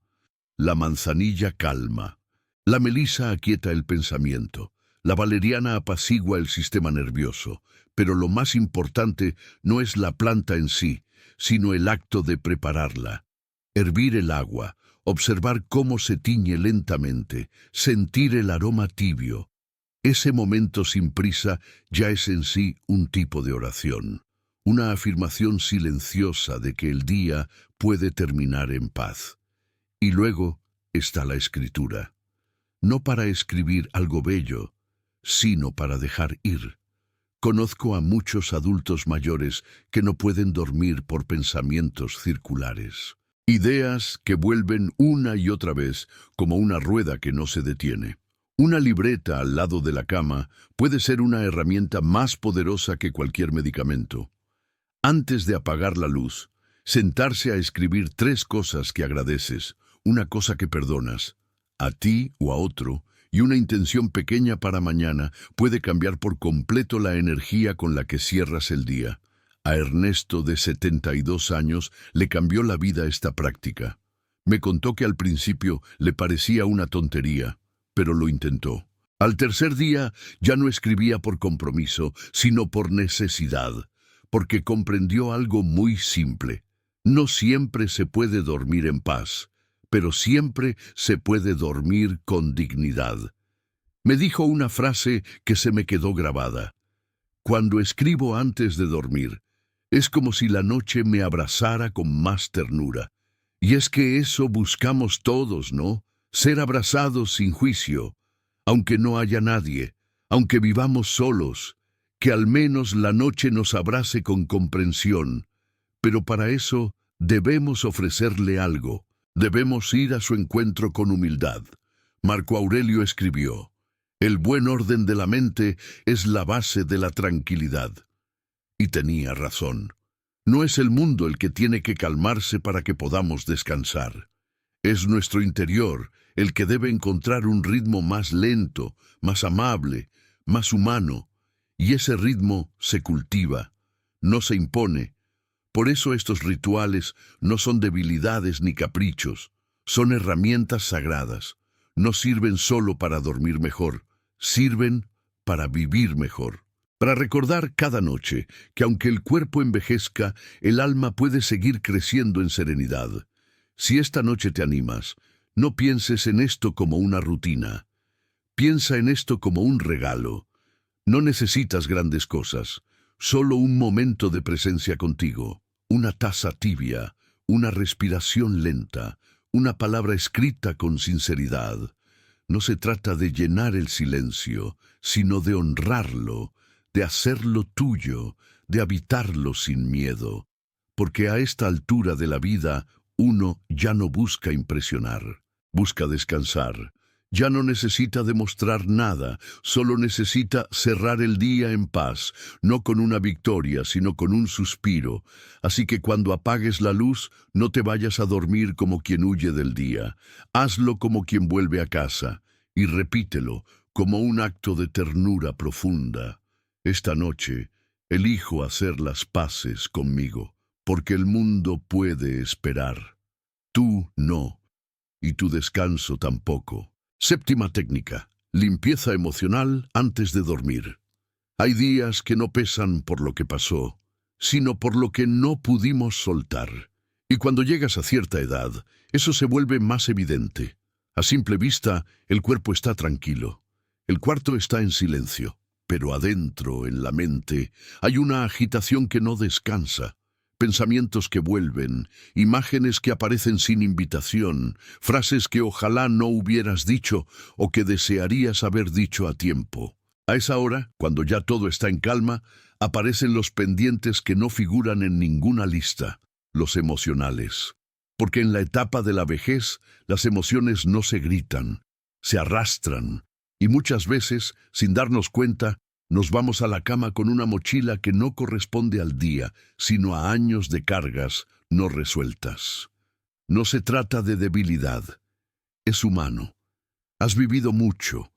La manzanilla calma, la melisa aquieta el pensamiento, la valeriana apacigua el sistema nervioso, pero lo más importante no es la planta en sí, sino el acto de prepararla. Hervir el agua, observar cómo se tiñe lentamente, sentir el aroma tibio. Ese momento sin prisa ya es en sí un tipo de oración, una afirmación silenciosa de que el día puede terminar en paz. Y luego está la escritura. no para escribir algo bello, sino para dejar ir. Conozco a muchos adultos mayores que no pueden dormir por pensamientos circulares. Ideas que vuelven una y otra vez como una rueda que no se detiene. Una libreta al lado de la cama puede ser una herramienta más poderosa que cualquier medicamento. Antes de apagar la luz, sentarse a escribir 3 cosas que agradeces, una cosa que perdonas, a ti o a otro, y una intención pequeña para mañana puede cambiar por completo la energía con la que cierras el día. A Ernesto, de 72 años, le cambió la vida esta práctica. Me contó que al principio le parecía una tontería, pero lo intentó. Al tercer día ya no escribía por compromiso, sino por necesidad, porque comprendió algo muy simple. No siempre se puede dormir en paz, pero siempre se puede dormir con dignidad. Me dijo una frase que se me quedó grabada. Cuando escribo antes de dormir, es como si la noche me abrazara con más ternura. Y es que eso buscamos todos, ¿no? Ser abrazados sin juicio, aunque no haya nadie, aunque vivamos solos, que al menos la noche nos abrace con comprensión. Pero para eso debemos ofrecerle algo, debemos ir a su encuentro con humildad. Marco Aurelio escribió: el buen orden de la mente es la base de la tranquilidad. Y tenía razón. No es el mundo el que tiene que calmarse para que podamos descansar. Es nuestro interior el que debe encontrar un ritmo más lento, más amable, más humano. Y ese ritmo se cultiva, no se impone. Por eso estos rituales no son debilidades ni caprichos, son herramientas sagradas. No sirven solo para dormir mejor, sirven para vivir mejor. Para recordar cada noche que aunque el cuerpo envejezca, el alma puede seguir creciendo en serenidad. Si esta noche te animas, no pienses en esto como una rutina. Piensa en esto como un regalo. No necesitas grandes cosas, solo un momento de presencia contigo, una taza tibia, una respiración lenta, una palabra escrita con sinceridad. No se trata de llenar el silencio, sino de honrarlo, de hacerlo tuyo, de habitarlo sin miedo. Porque a esta altura de la vida, uno ya no busca impresionar, busca descansar. Ya no necesita demostrar nada, solo necesita cerrar el día en paz, no con una victoria, sino con un suspiro. Así que cuando apagues la luz, no te vayas a dormir como quien huye del día. Hazlo como quien vuelve a casa, y repítelo como un acto de ternura profunda. Esta noche, elijo hacer las paces conmigo, porque el mundo puede esperar. Tú no, y tu descanso tampoco. Séptima técnica: limpieza emocional antes de dormir. Hay días que no pesan por lo que pasó, sino por lo que no pudimos soltar. Y cuando llegas a cierta edad, eso se vuelve más evidente. A simple vista, el cuerpo está tranquilo. El cuarto está en silencio, pero adentro, en la mente, hay una agitación que no descansa. Pensamientos que vuelven, imágenes que aparecen sin invitación, frases que ojalá no hubieras dicho o que desearías haber dicho a tiempo. A esa hora, cuando ya todo está en calma, aparecen los pendientes que no figuran en ninguna lista, los emocionales. Porque en la etapa de la vejez, las emociones no se gritan, se arrastran, y muchas veces, sin darnos cuenta, nos vamos a la cama con una mochila que no corresponde al día, sino a años de cargas no resueltas. No se trata de debilidad, es humano. Has vivido mucho,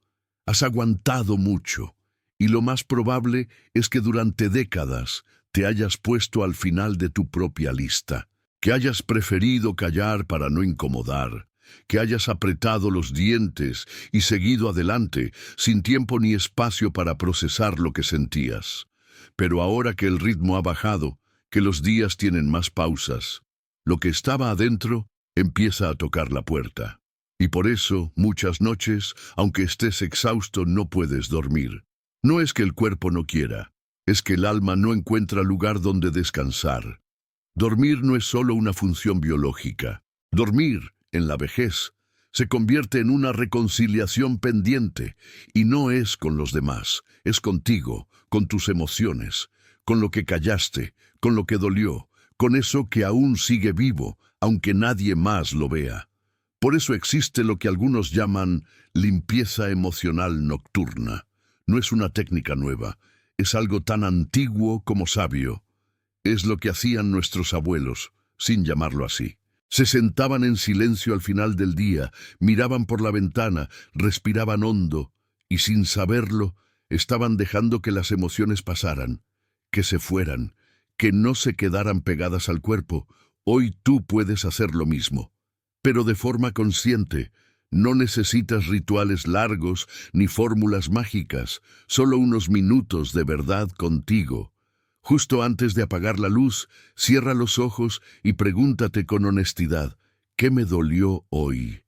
has aguantado mucho, y lo más probable es que durante décadas te hayas puesto al final de tu propia lista, que hayas preferido callar para no incomodar, que hayas apretado los dientes y seguido adelante, sin tiempo ni espacio para procesar lo que sentías. Pero ahora que el ritmo ha bajado, que los días tienen más pausas, lo que estaba adentro empieza a tocar la puerta. Y por eso, muchas noches, aunque estés exhausto, no puedes dormir. No es que el cuerpo no quiera, es que el alma no encuentra lugar donde descansar. Dormir no es solo una función biológica. Dormir, en la vejez, Se convierte en una reconciliación pendiente, y no es con los demás, es contigo, con tus emociones, con lo que callaste, con lo que dolió, con eso que aún sigue vivo, aunque nadie más lo vea. Por eso existe lo que algunos llaman limpieza emocional nocturna. No es una técnica nueva, es algo tan antiguo como sabio. Es lo que hacían nuestros abuelos, sin llamarlo así. Se sentaban en silencio al final del día, miraban por la ventana, respiraban hondo, y sin saberlo, estaban dejando que las emociones pasaran, que se fueran, que no se quedaran pegadas al cuerpo. Hoy tú puedes hacer lo mismo, pero de forma consciente. No necesitas rituales largos ni fórmulas mágicas, solo unos minutos de verdad contigo. Justo antes de apagar la luz, cierra los ojos y pregúntate con honestidad, ¿qué me dolió hoy?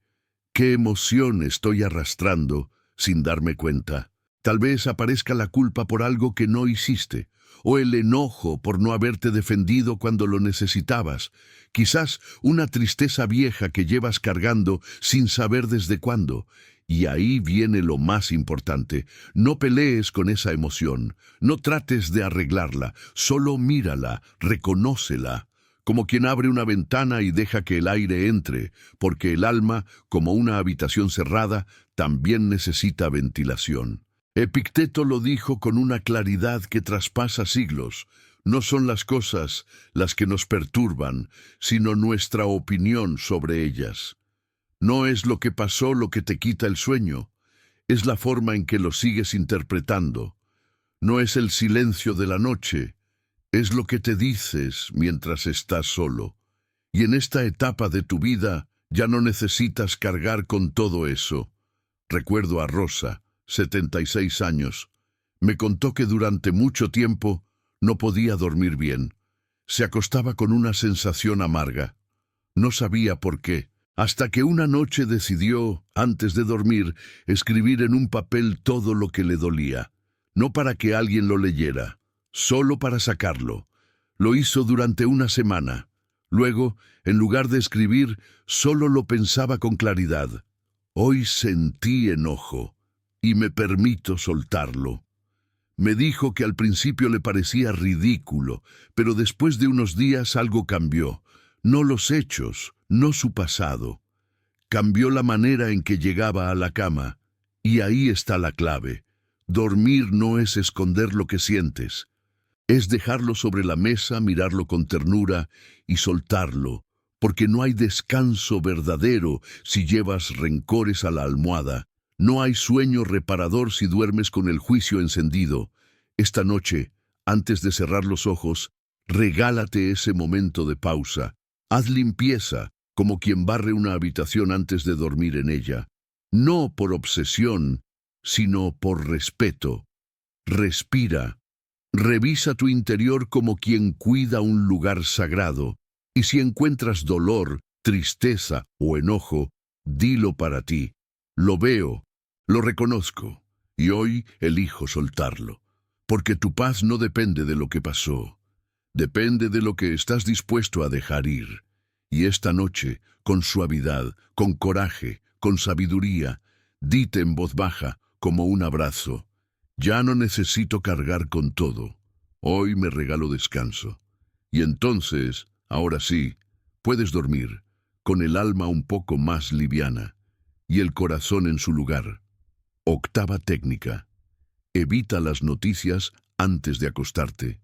¿Qué emoción estoy arrastrando sin darme cuenta? Tal vez aparezca la culpa por algo que no hiciste, o el enojo por no haberte defendido cuando lo necesitabas. Quizás una tristeza vieja que llevas cargando sin saber desde cuándo. Y ahí viene lo más importante. No pelees con esa emoción, no trates de arreglarla, solo mírala, reconócela, como quien abre una ventana y deja que el aire entre, porque el alma, como una habitación cerrada, también necesita ventilación. Epicteto lo dijo con una claridad que traspasa siglos. No son las cosas las que nos perturban, sino nuestra opinión sobre ellas. No es lo que pasó lo que te quita el sueño, es la forma en que lo sigues interpretando. No es el silencio de la noche, es lo que te dices mientras estás solo. Y en esta etapa de tu vida ya no necesitas cargar con todo eso. Recuerdo a Rosa, 76 años. Me contó que durante mucho tiempo no podía dormir bien. Se acostaba con una sensación amarga. No sabía por qué, hasta que una noche decidió, antes de dormir, escribir en un papel todo lo que le dolía. No para que alguien lo leyera, solo para sacarlo. Lo hizo durante una semana. Luego, en lugar de escribir, solo lo pensaba con claridad. Hoy sentí enojo y me permito soltarlo. Me dijo que al principio le parecía ridículo, pero después de unos días algo cambió. No los hechos, no su pasado. Cambió la manera en que llegaba a la cama. Y ahí está la clave. Dormir no es esconder lo que sientes. Es dejarlo sobre la mesa, mirarlo con ternura y soltarlo, porque no hay descanso verdadero si llevas rencores a la almohada. No hay sueño reparador si duermes con el juicio encendido. Esta noche, antes de cerrar los ojos, regálate ese momento de pausa. Haz limpieza, como quien barre una habitación antes de dormir en ella. No por obsesión, sino por respeto. Respira. Revisa tu interior como quien cuida un lugar sagrado. Y si encuentras dolor, tristeza o enojo, dilo para ti. Lo veo, lo reconozco, y hoy elijo soltarlo. Porque tu paz no depende de lo que pasó. Depende de lo que estás dispuesto a dejar ir. Y esta noche, con suavidad, con coraje, con sabiduría, dite en voz baja, como un abrazo: ya no necesito cargar con todo. Hoy me regalo descanso. Y entonces, ahora sí, puedes dormir, con el alma un poco más liviana y el corazón en su lugar. Octava técnica. Evita las noticias antes de acostarte.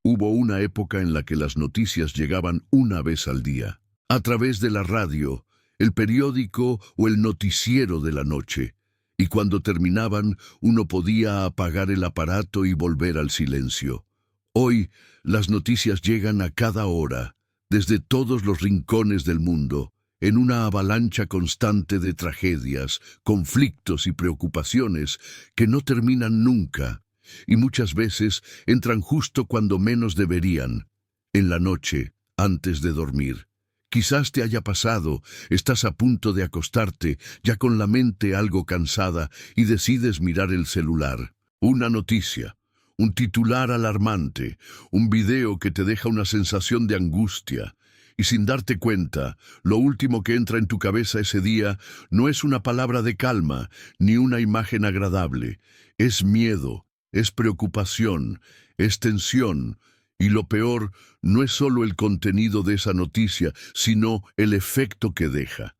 Hubo una época en la que las noticias llegaban una vez al día, a través de la radio, el periódico o el noticiero de la noche, y cuando terminaban uno podía apagar el aparato y volver al silencio. Hoy las noticias llegan a cada hora, desde todos los rincones del mundo, en una avalancha constante de tragedias, conflictos y preocupaciones que no terminan nunca, y muchas veces entran justo cuando menos deberían, en la noche, antes de dormir. Quizás te haya pasado, estás a punto de acostarte, ya con la mente algo cansada, y decides mirar el celular. Una noticia, un titular alarmante, un video que te deja una sensación de angustia, Y sin darte cuenta, lo último que entra en tu cabeza ese día no es una palabra de calma, ni una imagen agradable. Es miedo, es preocupación, es tensión. Y lo peor no es solo el contenido de esa noticia, sino el efecto que deja.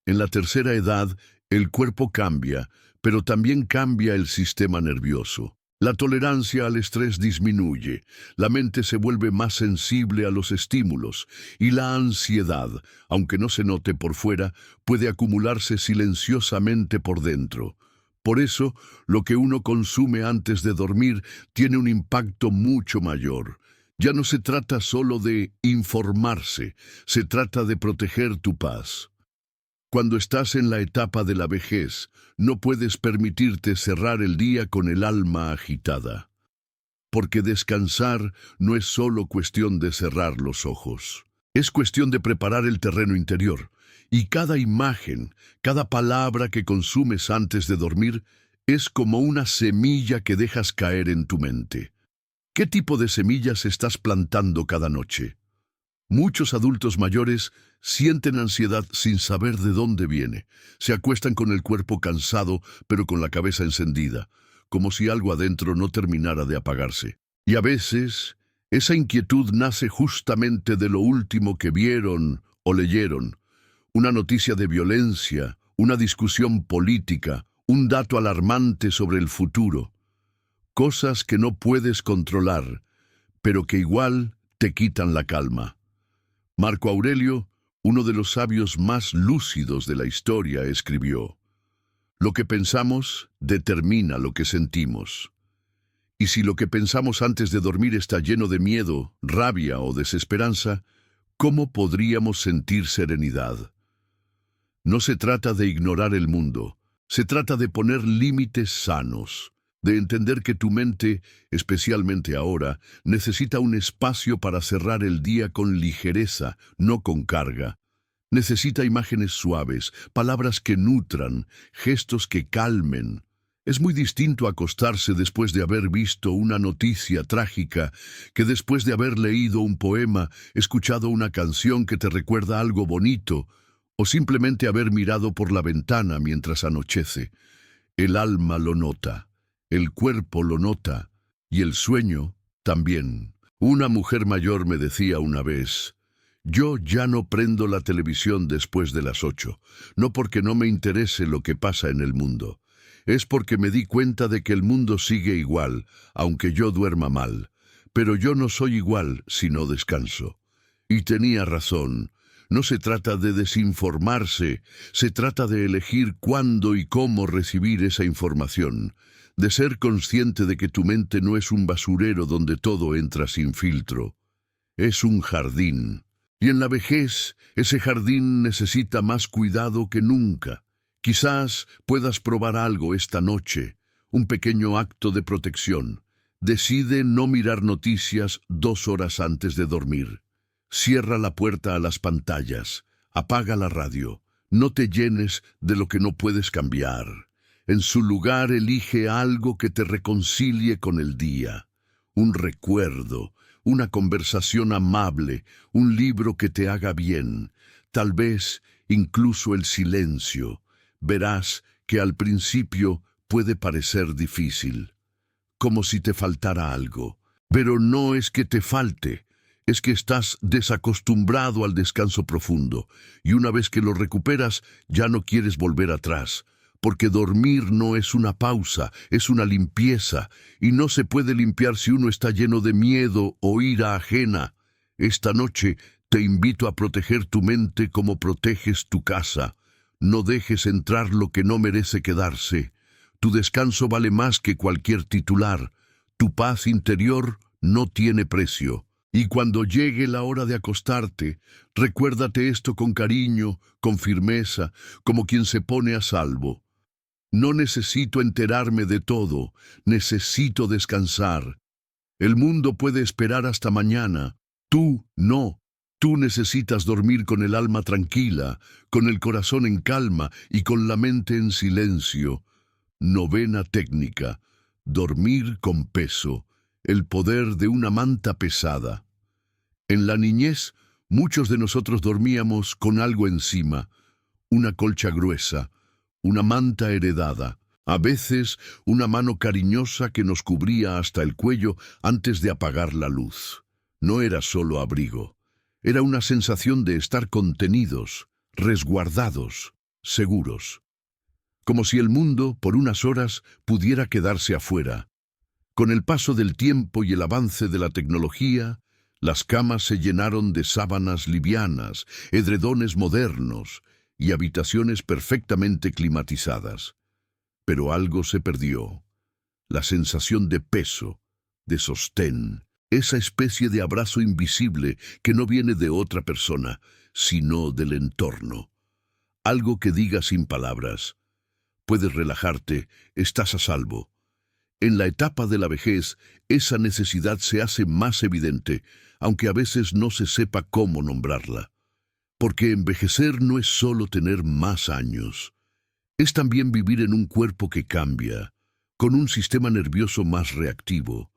En la tercera edad, el cuerpo cambia, pero también cambia el sistema nervioso. La tolerancia al estrés disminuye, la mente se vuelve más sensible a los estímulos y la ansiedad, aunque no se note por fuera, puede acumularse silenciosamente por dentro. Por eso, lo que uno consume antes de dormir tiene un impacto mucho mayor. Ya no se trata solo de informarse, se trata de proteger tu paz. Cuando estás en la etapa de la vejez, no puedes permitirte cerrar el día con el alma agitada. Porque descansar no es solo cuestión de cerrar los ojos. Es cuestión de preparar el terreno interior. Y cada imagen, cada palabra que consumes antes de dormir, es como una semilla que dejas caer en tu mente. ¿Qué tipo de semillas estás plantando cada noche? Muchos adultos mayores sienten ansiedad sin saber de dónde viene. Se acuestan con el cuerpo cansado, pero con la cabeza encendida, como si algo adentro no terminara de apagarse. Y a veces, esa inquietud nace justamente de lo último que vieron o leyeron. Una noticia de violencia, una discusión política, un dato alarmante sobre el futuro. Cosas que no puedes controlar, pero que igual te quitan la calma. Marco Aurelio, uno de los sabios más lúcidos de la historia, escribió: "Lo que pensamos determina lo que sentimos. Y si lo que pensamos antes de dormir está lleno de miedo, rabia o desesperanza, ¿cómo podríamos sentir serenidad?". No se trata de ignorar el mundo, se trata de poner límites sanos, de entender que tu mente, especialmente ahora, necesita un espacio para cerrar el día con ligereza, no con carga. Necesita imágenes suaves, palabras que nutran, gestos que calmen. Es muy distinto acostarse después de haber visto una noticia trágica que después de haber leído un poema, escuchado una canción que te recuerda algo bonito, o simplemente haber mirado por la ventana mientras anochece. El alma lo nota. El cuerpo lo nota, y el sueño también. Una mujer mayor me decía una vez: "Yo ya no prendo la televisión después de las 8, no porque no me interese lo que pasa en el mundo. Es porque me di cuenta de que el mundo sigue igual, aunque yo duerma mal. Pero yo no soy igual si no descanso". Y tenía razón. No se trata de desinformarse, se trata de elegir cuándo y cómo recibir esa información, de ser consciente de que tu mente no es un basurero donde todo entra sin filtro. Es un jardín. Y en la vejez, ese jardín necesita más cuidado que nunca. Quizás puedas probar algo esta noche, un pequeño acto de protección. Decide no mirar noticias 2 horas antes de dormir. Cierra la puerta a las pantallas, apaga la radio, no te llenes de lo que no puedes cambiar. En su lugar, elige algo que te reconcilie con el día. Un recuerdo, una conversación amable, un libro que te haga bien, tal vez incluso el silencio. Verás que al principio puede parecer difícil, como si te faltara algo. Pero no es que te falte, es que estás desacostumbrado al descanso profundo, y una vez que lo recuperas, ya no quieres volver atrás. Porque dormir no es una pausa, es una limpieza, y no se puede limpiar si uno está lleno de miedo o ira ajena. Esta noche te invito a proteger tu mente como proteges tu casa. No dejes entrar lo que no merece quedarse. Tu descanso vale más que cualquier titular. Tu paz interior no tiene precio. Y cuando llegue la hora de acostarte, recuérdate esto con cariño, con firmeza, como quien se pone a salvo. No necesito enterarme de todo, necesito descansar. El mundo puede esperar hasta mañana. Tú no. Tú necesitas dormir con el alma tranquila, con el corazón en calma y con la mente en silencio. Novena técnica: dormir con peso, el poder de una manta pesada. En la niñez, Muchos de nosotros dormíamos con algo encima, una colcha gruesa, una manta heredada, a veces una mano cariñosa que nos cubría hasta el cuello antes de apagar la luz. No era solo abrigo, era una sensación de estar contenidos, resguardados, seguros. Como si el mundo, por unas horas, pudiera quedarse afuera. Con el paso del tiempo y el avance de la tecnología, las camas se llenaron de sábanas livianas, edredones modernos y habitaciones perfectamente climatizadas. Pero algo se perdió. La sensación de peso, de sostén, esa especie de abrazo invisible que no viene de otra persona, sino del entorno. Algo que diga sin palabras: puedes relajarte, estás a salvo. En la etapa de la vejez, esa necesidad se hace más evidente, aunque a veces no se sepa cómo nombrarla. Porque envejecer no es solo tener más años. Es también vivir en un cuerpo que cambia, con un sistema nervioso más reactivo,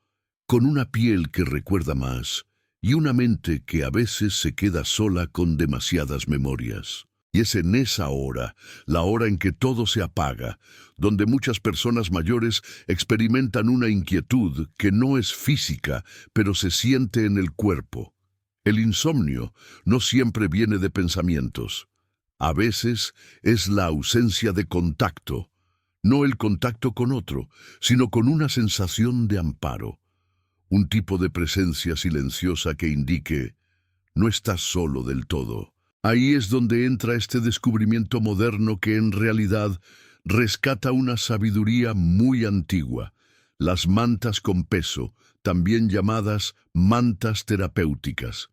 con una piel que recuerda más y una mente que a veces se queda sola con demasiadas memorias. Y es en esa hora, la hora en que todo se apaga, donde muchas personas mayores experimentan una inquietud que no es física, pero se siente en el cuerpo. El insomnio no siempre viene de pensamientos. A veces es la ausencia de contacto, no el contacto con otro, sino con una sensación de amparo. Un tipo de presencia silenciosa que indique: no estás solo del todo. Ahí es donde entra este descubrimiento moderno que en realidad rescata una sabiduría muy antigua: las mantas con peso, también llamadas mantas terapéuticas.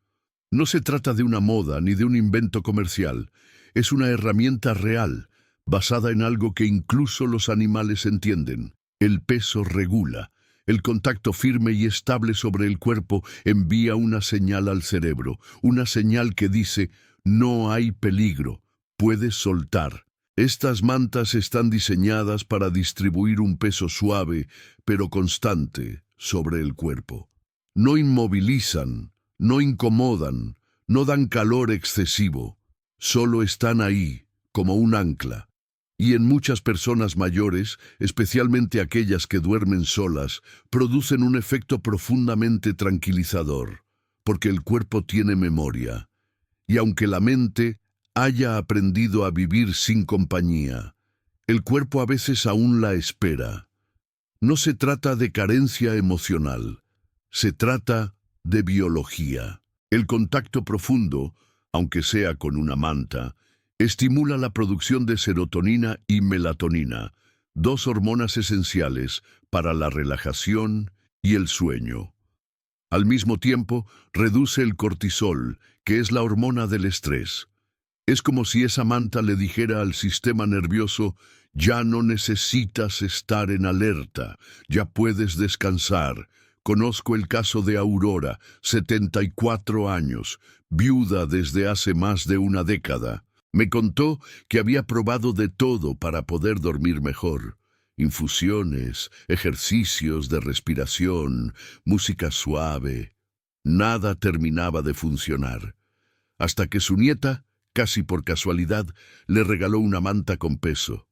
No se trata de una moda ni de un invento comercial, es una herramienta real, basada en algo que incluso los animales entienden. El peso regula. El contacto firme y estable sobre el cuerpo envía una señal al cerebro, una señal que dice: no hay peligro, puedes soltar. Estas mantas están diseñadas para distribuir un peso suave, pero constante, sobre el cuerpo. No inmovilizan, no incomodan, no dan calor excesivo, solo están ahí, como un ancla. Y en muchas personas mayores, especialmente aquellas que duermen solas, producen un efecto profundamente tranquilizador, porque el cuerpo tiene memoria. Y aunque la mente haya aprendido a vivir sin compañía, el cuerpo a veces aún la espera. No se trata de carencia emocional, se trata de biología. El contacto profundo, aunque sea con una manta, estimula la producción de serotonina y melatonina, dos hormonas esenciales para la relajación y el sueño. Al mismo tiempo, reduce el cortisol, que es la hormona del estrés. Es como si esa manta le dijera al sistema nervioso: ya no necesitas estar en alerta, ya puedes descansar. Conozco el caso de Aurora, 74 años, viuda desde hace más de una década. Me contó que había probado de todo para poder dormir mejor: infusiones, ejercicios de respiración, música suave. Nada terminaba de funcionar, hasta que su nieta, casi por casualidad, le regaló una manta con peso.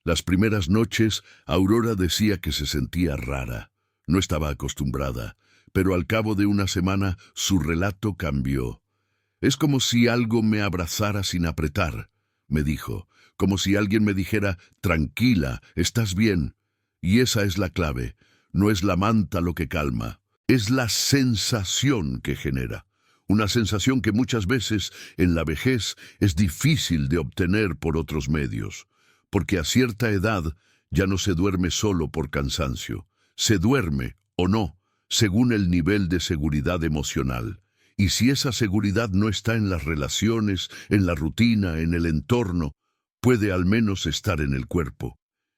Las primeras noches, Aurora decía que se sentía rara. No estaba acostumbrada, pero al cabo de una semana su relato cambió. Es como si algo me abrazara sin apretar, me dijo, como si alguien me dijera: tranquila, estás bien. Y esa es la clave. No es la manta lo que calma, es la sensación que genera. Una sensación que muchas veces en la vejez es difícil de obtener por otros medios, porque a cierta edad ya no se duerme solo por cansancio. Se duerme, o no, según el nivel de seguridad emocional. Y si esa seguridad no está en las relaciones, en la rutina, en el entorno, puede al menos estar en el cuerpo.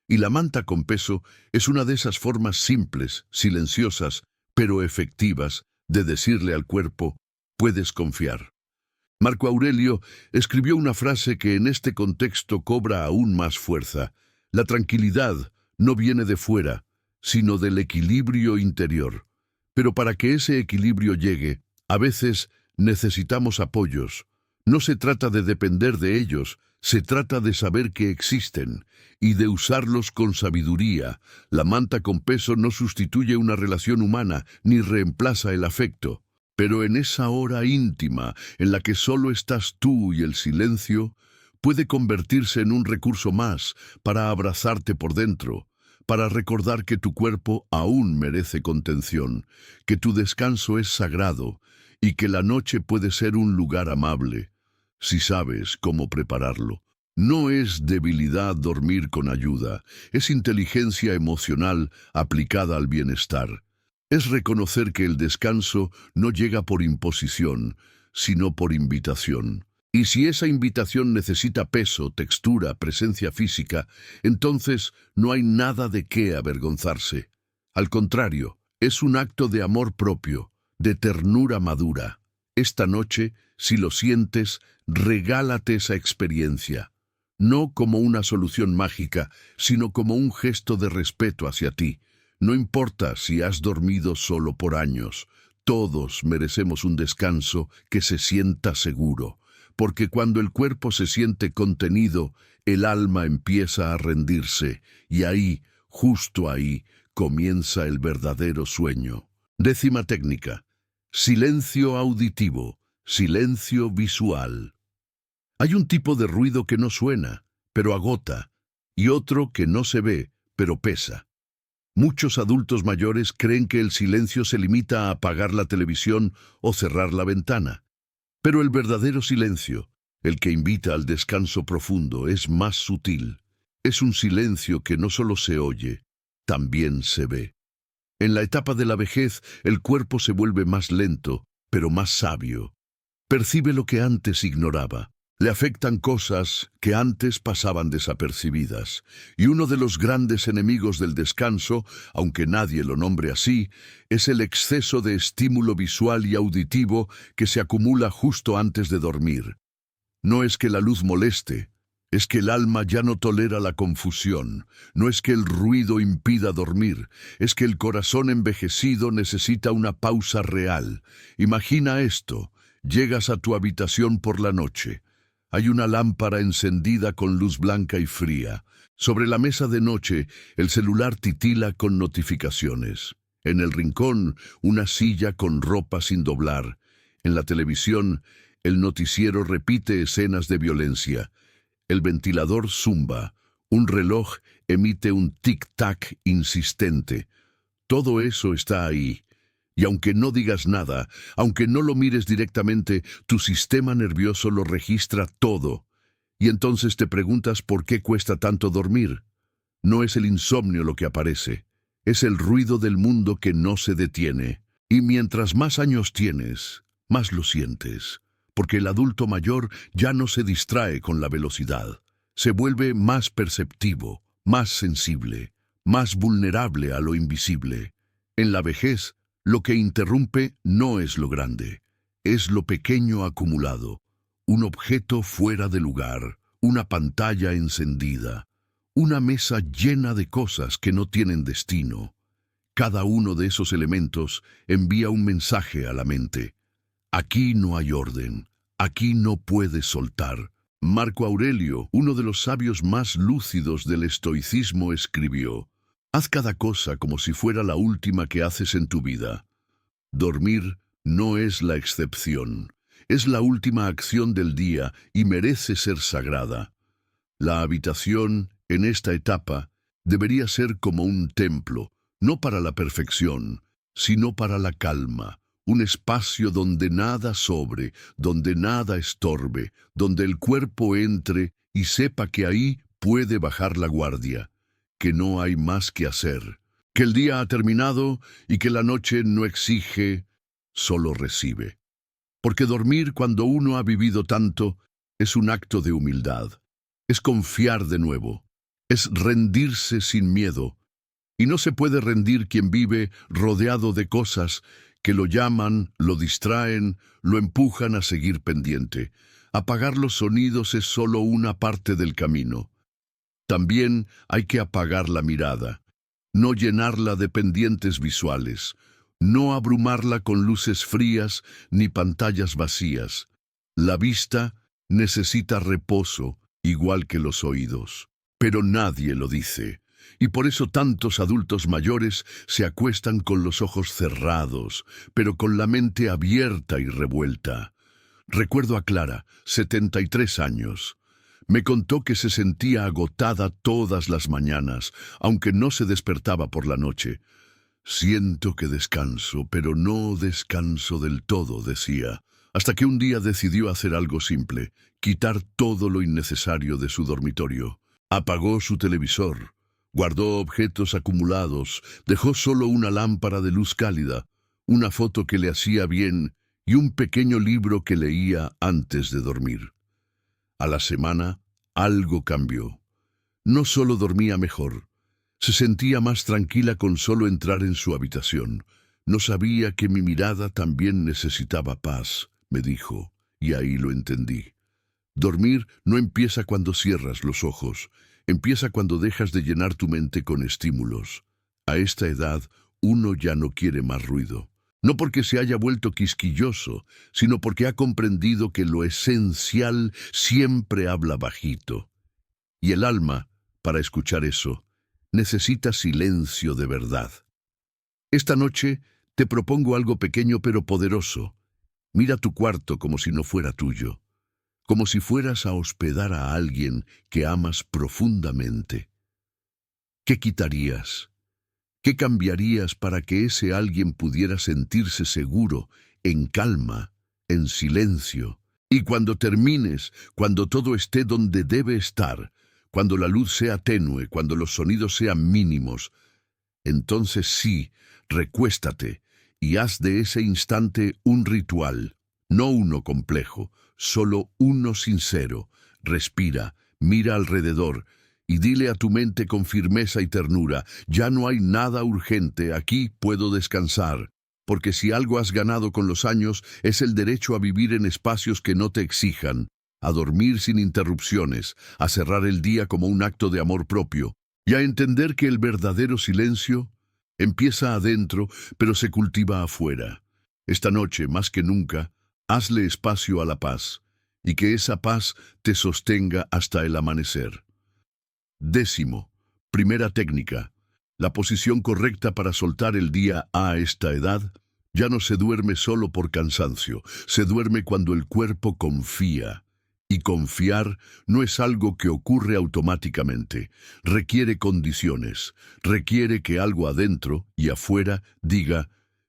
Y la manta con peso es una de esas formas simples, silenciosas, pero efectivas, de decirle al cuerpo: puedes confiar. Marco Aurelio escribió una frase que en este contexto cobra aún más fuerza: la tranquilidad no viene de fuera, sino del equilibrio interior. Pero para que ese equilibrio llegue, a veces necesitamos apoyos. No se trata de depender de ellos, se trata de saber que existen y de usarlos con sabiduría. La manta con peso no sustituye una relación humana ni reemplaza el afecto. Pero en esa hora íntima en la que solo estás tú y el silencio, puede convertirse en un recurso más para abrazarte por dentro, para recordar que tu cuerpo aún merece contención, que tu descanso es sagrado y que la noche puede ser un lugar amable, si sabes cómo prepararlo. No es debilidad dormir con ayuda, es inteligencia emocional aplicada al bienestar. Es reconocer que el descanso no llega por imposición, sino por invitación. Y si esa invitación necesita peso, textura, presencia física, entonces no hay nada de qué avergonzarse. Al contrario, es un acto de amor propio, de ternura madura. Esta noche, si lo sientes, regálate esa experiencia. No como una solución mágica, sino como un gesto de respeto hacia ti. No importa si has dormido solo por años, todos merecemos un descanso que se sienta seguro, porque cuando el cuerpo se siente contenido, el alma empieza a rendirse, y ahí, justo ahí, comienza el verdadero sueño. 10ª técnica: silencio auditivo, silencio visual. Hay un tipo de ruido que no suena, pero agota, y otro que no se ve, pero pesa. Muchos adultos mayores creen que el silencio se limita a apagar la televisión o cerrar la ventana. Pero el verdadero silencio, el que invita al descanso profundo, es más sutil. Es un silencio que no solo se oye, también se ve. En la etapa de la vejez, el cuerpo se vuelve más lento, pero más sabio. Percibe lo que antes ignoraba. Le afectan cosas que antes pasaban desapercibidas, y uno de los grandes enemigos del descanso, aunque nadie lo nombre así, es el exceso de estímulo visual y auditivo que se acumula justo antes de dormir. No es que la luz moleste, es que el alma ya no tolera la confusión, no es que el ruido impida dormir, es que el corazón envejecido necesita una pausa real. Imagina esto: llegas a tu habitación por la noche. Hay una lámpara encendida con luz blanca y fría. Sobre la mesa de noche, el celular titila con notificaciones. En el rincón, una silla con ropa sin doblar. En la televisión, el noticiero repite escenas de violencia. El ventilador zumba. Un reloj emite un tic-tac insistente. Todo eso está ahí. Y aunque no digas nada, aunque no lo mires directamente, tu sistema nervioso lo registra todo. Y entonces te preguntas por qué cuesta tanto dormir. No es el insomnio lo que aparece, es el ruido del mundo que no se detiene. Y mientras más años tienes, más lo sientes, porque el adulto mayor ya no se distrae con la velocidad. Se vuelve más perceptivo, más sensible, más vulnerable a lo invisible. En la vejez, lo que interrumpe no es lo grande, es lo pequeño acumulado, un objeto fuera de lugar, una pantalla encendida, una mesa llena de cosas que no tienen destino. Cada uno de esos elementos envía un mensaje a la mente. Aquí no hay orden, aquí no puedes soltar. Marco Aurelio, uno de los sabios más lúcidos del estoicismo, escribió: haz cada cosa como si fuera la última que haces en tu vida. Dormir no es la excepción, es la última acción del día y merece ser sagrada. La habitación, en esta etapa, debería ser como un templo, no para la perfección, sino para la calma, un espacio donde nada sobre, donde nada estorbe, donde el cuerpo entre y sepa que ahí puede bajar la guardia, que no hay más que hacer, que el día ha terminado y que la noche no exige, solo recibe. Porque dormir cuando uno ha vivido tanto es un acto de humildad, es confiar de nuevo, es rendirse sin miedo, y no se puede rendir quien vive rodeado de cosas que lo llaman, lo distraen, lo empujan a seguir pendiente. Apagar los sonidos es solo una parte del camino. También hay que apagar la mirada, no llenarla de pendientes visuales. No abrumarla con luces frías ni pantallas vacías. La vista necesita reposo, igual que los oídos. Pero nadie lo dice. Y por eso tantos adultos mayores se acuestan con los ojos cerrados, pero con la mente abierta y revuelta. Recuerdo a Clara, 73 años. Me contó que se sentía agotada todas las mañanas, aunque no se despertaba por la noche. Siento que descanso, pero no descanso del todo, decía, hasta que un día decidió hacer algo simple, quitar todo lo innecesario de su dormitorio. Apagó su televisor, guardó objetos acumulados, dejó solo una lámpara de luz cálida, una foto que le hacía bien y un pequeño libro que leía antes de dormir. A la semana, algo cambió. No solo dormía mejor, se sentía más tranquila con solo entrar en su habitación. No sabía que mi mirada también necesitaba paz, me dijo, y ahí lo entendí. Dormir no empieza cuando cierras los ojos, empieza cuando dejas de llenar tu mente con estímulos. A esta edad, uno ya no quiere más ruido. No porque se haya vuelto quisquilloso, sino porque ha comprendido que lo esencial siempre habla bajito. Y el alma, para escuchar eso, necesita silencio de verdad. Esta noche te propongo algo pequeño pero poderoso. Mira tu cuarto como si no fuera tuyo, como si fueras a hospedar a alguien que amas profundamente. ¿Qué quitarías? ¿Qué cambiarías para que ese alguien pudiera sentirse seguro, en calma, en silencio? Y cuando termines, cuando todo esté donde debe estar, cuando la luz sea tenue, cuando los sonidos sean mínimos, entonces sí, recuéstate y haz de ese instante un ritual, no uno complejo, solo uno sincero. Respira, mira alrededor y dile a tu mente con firmeza y ternura: ya no hay nada urgente, aquí puedo descansar. Porque si algo has ganado con los años es el derecho a vivir en espacios que no te exijan, a dormir sin interrupciones, a cerrar el día como un acto de amor propio, y a entender que el verdadero silencio empieza adentro, pero se cultiva afuera. Esta noche, más que nunca, hazle espacio a la paz, y que esa paz te sostenga hasta el amanecer. 10. Primera técnica. La posición correcta para soltar el día a esta edad. Ya no se duerme solo por cansancio, se duerme cuando el cuerpo confía. Y confiar no es algo que ocurre automáticamente, requiere condiciones, requiere que algo adentro y afuera diga: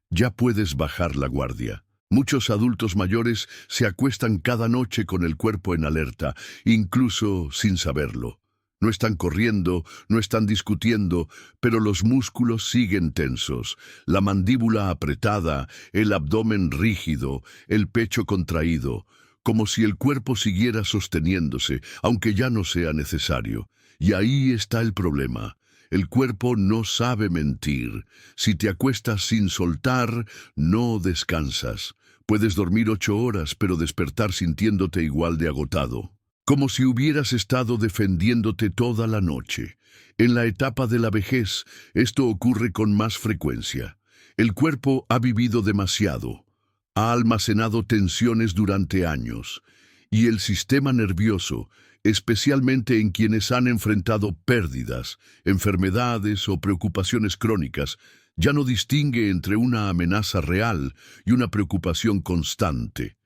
ya puedes bajar la guardia. Muchos adultos mayores se acuestan cada noche con el cuerpo en alerta, incluso sin saberlo. No están corriendo, no están discutiendo, pero los músculos siguen tensos, la mandíbula apretada, el abdomen rígido, el pecho contraído, como si el cuerpo siguiera sosteniéndose, aunque ya no sea necesario. Y ahí está el problema. El cuerpo no sabe mentir. Si te acuestas sin soltar, no descansas. Puedes dormir 8 horas, pero despertar sintiéndote igual de agotado, como si hubieras estado defendiéndote toda la noche. En la etapa de la vejez, esto ocurre con más frecuencia. El cuerpo ha vivido demasiado, ha almacenado tensiones durante años, y el sistema nervioso, especialmente en quienes han enfrentado pérdidas, enfermedades o preocupaciones crónicas, ya no distingue entre una amenaza real y una preocupación constante.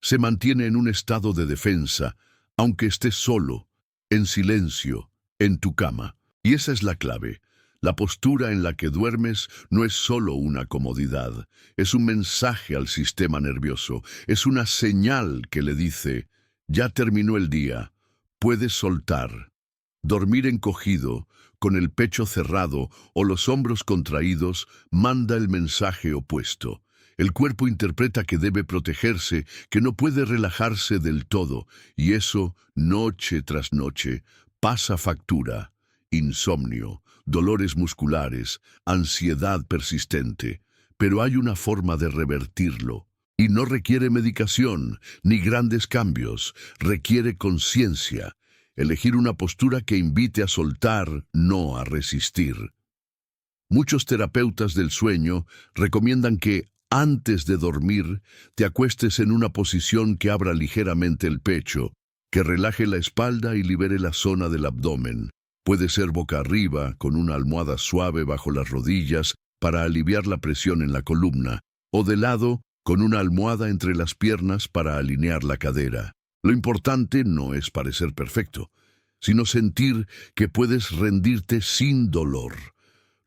Se mantiene en un estado de defensa, aunque estés solo, en silencio, en tu cama. Y esa es la clave. La postura en la que duermes no es solo una comodidad, es un mensaje al sistema nervioso, es una señal que le dice: ya terminó el día, puedes soltar. Dormir encogido, con el pecho cerrado o los hombros contraídos, manda el mensaje opuesto. El cuerpo interpreta que debe protegerse, que no puede relajarse del todo, y eso, noche tras noche, pasa factura. Insomnio, dolores musculares, ansiedad persistente. Pero hay una forma de revertirlo. Y no requiere medicación, ni grandes cambios, requiere conciencia. Elegir una postura que invite a soltar, no a resistir. Muchos terapeutas del sueño recomiendan que, antes de dormir, te acuestes en una posición que abra ligeramente el pecho, que relaje la espalda y libere la zona del abdomen. Puede ser boca arriba, con una almohada suave bajo las rodillas para aliviar la presión en la columna, o de lado, con una almohada entre las piernas para alinear la cadera. Lo importante no es parecer perfecto, sino sentir que puedes rendirte sin dolor.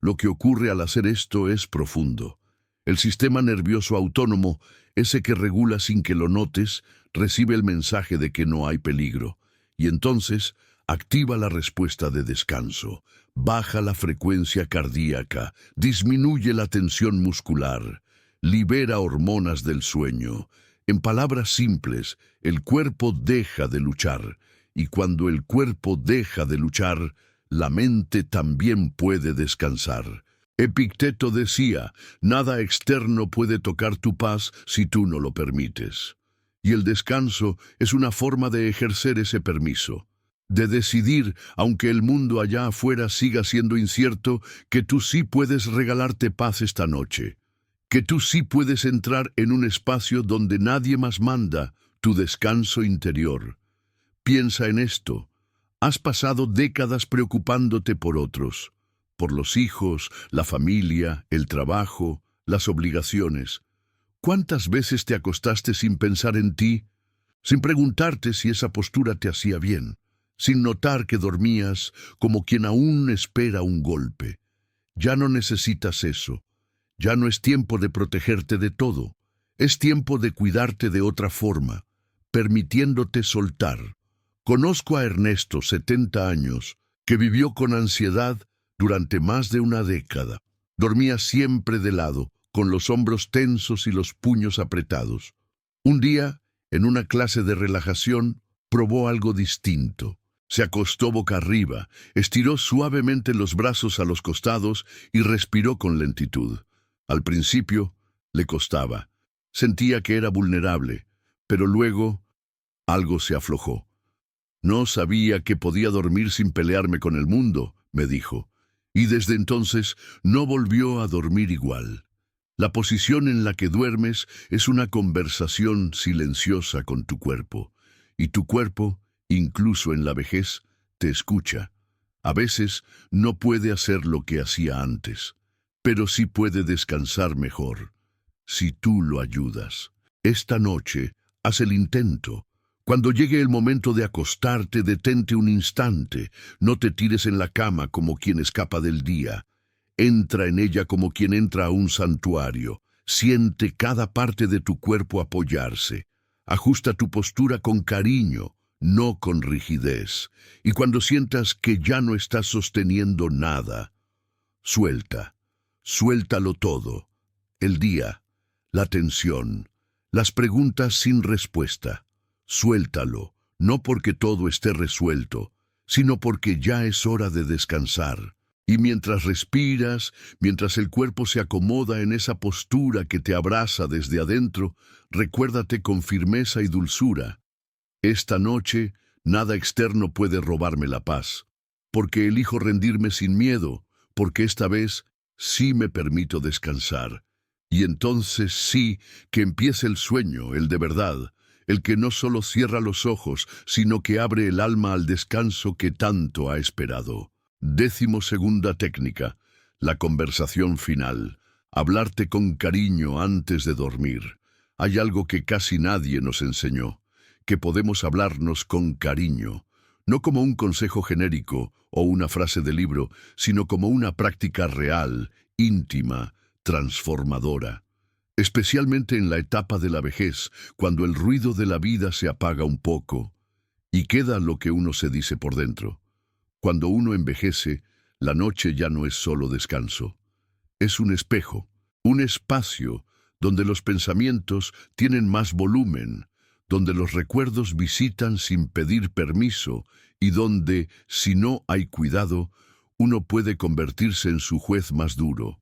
Lo que ocurre al hacer esto es profundo. El sistema nervioso autónomo, ese que regula sin que lo notes, recibe el mensaje de que no hay peligro, y entonces activa la respuesta de descanso, baja la frecuencia cardíaca, disminuye la tensión muscular, libera hormonas del sueño. En palabras simples, el cuerpo deja de luchar, y cuando el cuerpo deja de luchar, la mente también puede descansar. Epicteto decía, nada externo puede tocar tu paz si tú no lo permites. Y el descanso es una forma de ejercer ese permiso, de decidir, aunque el mundo allá afuera siga siendo incierto, que tú sí puedes regalarte paz esta noche, que tú sí puedes entrar en un espacio donde nadie más manda, tu descanso interior. Piensa en esto. Has pasado décadas preocupándote por otros, por los hijos, la familia, el trabajo, las obligaciones. ¿Cuántas veces te acostaste sin pensar en ti, sin preguntarte si esa postura te hacía bien, sin notar que dormías como quien aún espera un golpe? Ya no necesitas eso. Ya no es tiempo de protegerte de todo. Es tiempo de cuidarte de otra forma, permitiéndote soltar. Conozco a Ernesto, 70 años, que vivió con ansiedad durante más de una década. Dormía siempre de lado, con los hombros tensos y los puños apretados. Un día, en una clase de relajación, probó algo distinto. Se acostó boca arriba, estiró suavemente los brazos a los costados y respiró con lentitud. Al principio, le costaba. Sentía que era vulnerable, pero luego algo se aflojó. No sabía que podía dormir sin pelearme con el mundo, me dijo, y desde entonces no volvió a dormir igual. La posición en la que duermes es una conversación silenciosa con tu cuerpo, y tu cuerpo, incluso en la vejez, te escucha. A veces no puede hacer lo que hacía antes, pero sí puede descansar mejor, si tú lo ayudas. Esta noche, haz el intento. Cuando llegue el momento de acostarte, detente un instante. No te tires en la cama como quien escapa del día. Entra en ella como quien entra a un santuario. Siente cada parte de tu cuerpo apoyarse. Ajusta tu postura con cariño, no con rigidez. Y cuando sientas que ya no estás sosteniendo nada, suelta. Suéltalo todo. El día, la tensión, las preguntas sin respuesta. Suéltalo, no porque todo esté resuelto, sino porque ya es hora de descansar. Y mientras respiras, mientras el cuerpo se acomoda en esa postura que te abraza desde adentro, recuérdate con firmeza y dulzura. Esta noche, nada externo puede robarme la paz, porque elijo rendirme sin miedo, porque esta vez sí me permito descansar. Y entonces sí que empiece el sueño, el de verdad, el que no solo cierra los ojos, sino que abre el alma al descanso que tanto ha esperado. 12ª técnica, la conversación final. Hablarte con cariño antes de dormir. Hay algo que casi nadie nos enseñó, que podemos hablarnos con cariño, no como un consejo genérico o una frase de libro, sino como una práctica real, íntima, transformadora. Especialmente en la etapa de la vejez, cuando el ruido de la vida se apaga un poco y queda lo que uno se dice por dentro. Cuando uno envejece, la noche ya no es solo descanso. Es un espejo, un espacio donde los pensamientos tienen más volumen, donde los recuerdos visitan sin pedir permiso y donde, si no hay cuidado, uno puede convertirse en su juez más duro.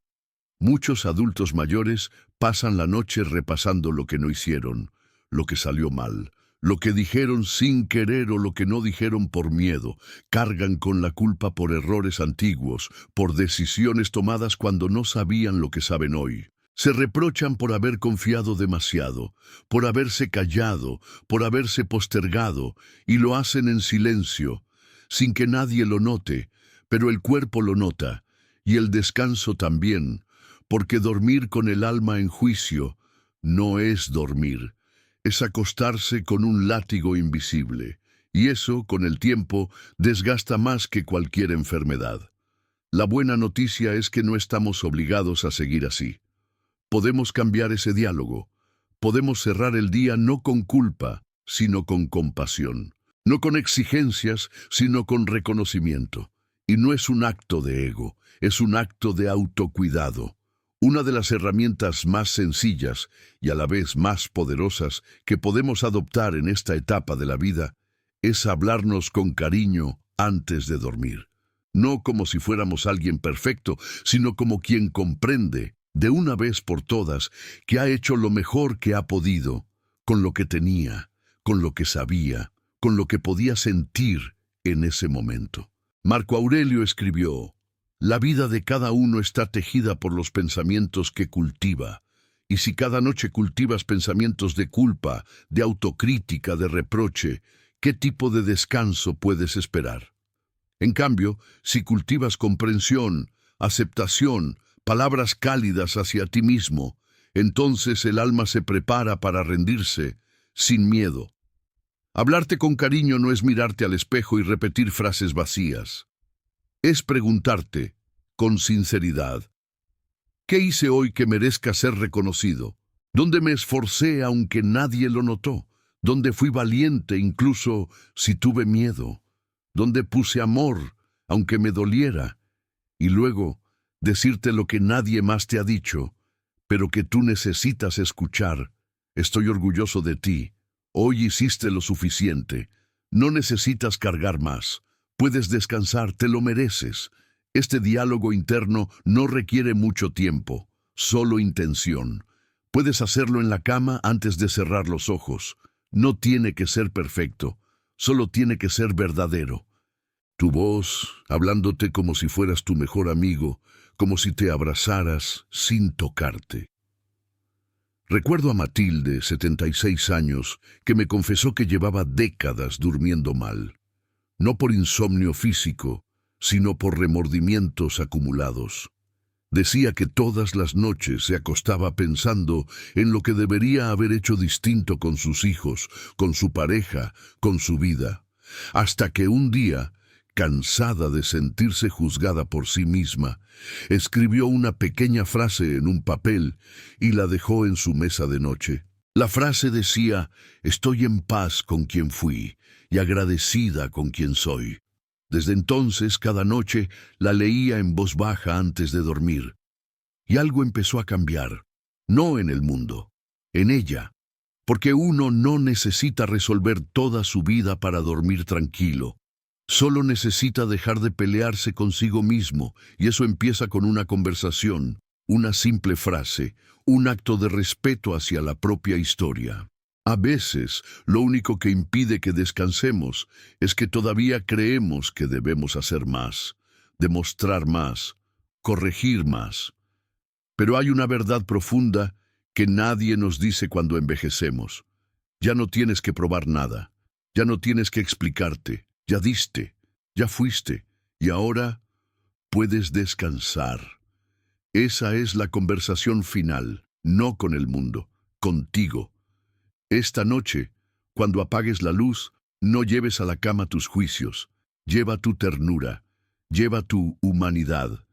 Muchos adultos mayores pasan la noche repasando lo que no hicieron, lo que salió mal, Lo que dijeron sin querer o lo que no dijeron por miedo, cargan con la culpa por errores antiguos, por decisiones tomadas cuando no sabían lo que saben hoy. Se reprochan por haber confiado demasiado, por haberse callado, por haberse postergado, y lo hacen en silencio, sin que nadie lo note, pero el cuerpo lo nota, y el descanso también, porque dormir con el alma en juicio no es dormir, es acostarse con un látigo invisible, y eso, con el tiempo, desgasta más que cualquier enfermedad. La buena noticia es que no estamos obligados a seguir así. Podemos cambiar ese diálogo. Podemos cerrar el día no con culpa, sino con compasión. No con exigencias, sino con reconocimiento. Y no es un acto de ego, es un acto de autocuidado. Una de las herramientas más sencillas y a la vez más poderosas que podemos adoptar en esta etapa de la vida es hablarnos con cariño antes de dormir. No como si fuéramos alguien perfecto, sino como quien comprende, de una vez por todas, que ha hecho lo mejor que ha podido, con lo que tenía, con lo que sabía, con lo que podía sentir en ese momento. Marco Aurelio escribió: la vida de cada uno está tejida por los pensamientos que cultiva, y si cada noche cultivas pensamientos de culpa, de autocrítica, de reproche, ¿qué tipo de descanso puedes esperar? En cambio, si cultivas comprensión, aceptación, palabras cálidas hacia ti mismo, entonces el alma se prepara para rendirse sin miedo. Hablarte con cariño no es mirarte al espejo y repetir frases vacías. Es preguntarte, con sinceridad, ¿qué hice hoy que merezca ser reconocido? ¿Dónde me esforcé aunque nadie lo notó? ¿Dónde fui valiente incluso si tuve miedo? ¿Dónde puse amor aunque me doliera? Y luego, decirte lo que nadie más te ha dicho, pero que tú necesitas escuchar. Estoy orgulloso de ti. Hoy hiciste lo suficiente. No necesitas cargar más. Puedes descansar, te lo mereces. Este diálogo interno no requiere mucho tiempo, solo intención. Puedes hacerlo en la cama antes de cerrar los ojos. No tiene que ser perfecto, solo tiene que ser verdadero. Tu voz, hablándote como si fueras tu mejor amigo, como si te abrazaras sin tocarte. Recuerdo a Matilde, 76 años, que me confesó que llevaba décadas durmiendo mal. No por insomnio físico, sino por remordimientos acumulados. Decía que todas las noches se acostaba pensando en lo que debería haber hecho distinto con sus hijos, con su pareja, con su vida. Hasta que un día, cansada de sentirse juzgada por sí misma, escribió una pequeña frase en un papel y la dejó en su mesa de noche. La frase decía: estoy en paz con quien fui y agradecida con quien soy. Desde entonces, cada noche, la leía en voz baja antes de dormir. Y algo empezó a cambiar, no en el mundo, en ella. Porque uno no necesita resolver toda su vida para dormir tranquilo. Solo necesita dejar de pelearse consigo mismo, y eso empieza con una conversación, una simple frase, un acto de respeto hacia la propia historia. A veces, lo único que impide que descansemos es que todavía creemos que debemos hacer más, demostrar más, corregir más. Pero hay una verdad profunda que nadie nos dice cuando envejecemos. Ya no tienes que probar nada, ya no tienes que explicarte, ya diste, ya fuiste, y ahora puedes descansar. Esa es la conversación final, no con el mundo, contigo. Esta noche, cuando apagues la luz, no lleves a la cama tus juicios. Lleva tu ternura, lleva tu humanidad,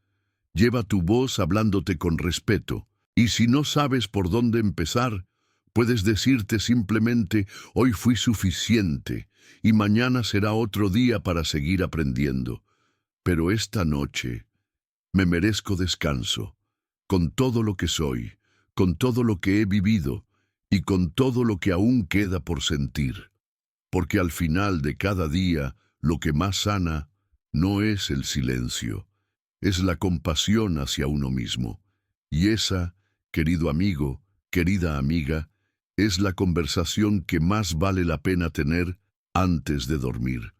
lleva tu voz hablándote con respeto. Y si no sabes por dónde empezar, puedes decirte simplemente: hoy fui suficiente y mañana será otro día para seguir aprendiendo. Pero esta noche me merezco descanso, con todo lo que soy, con todo lo que he vivido, y con todo lo que aún queda por sentir, porque al final de cada día lo que más sana no es el silencio, es la compasión hacia uno mismo. Y esa, querido amigo, querida amiga, es la conversación que más vale la pena tener antes de dormir.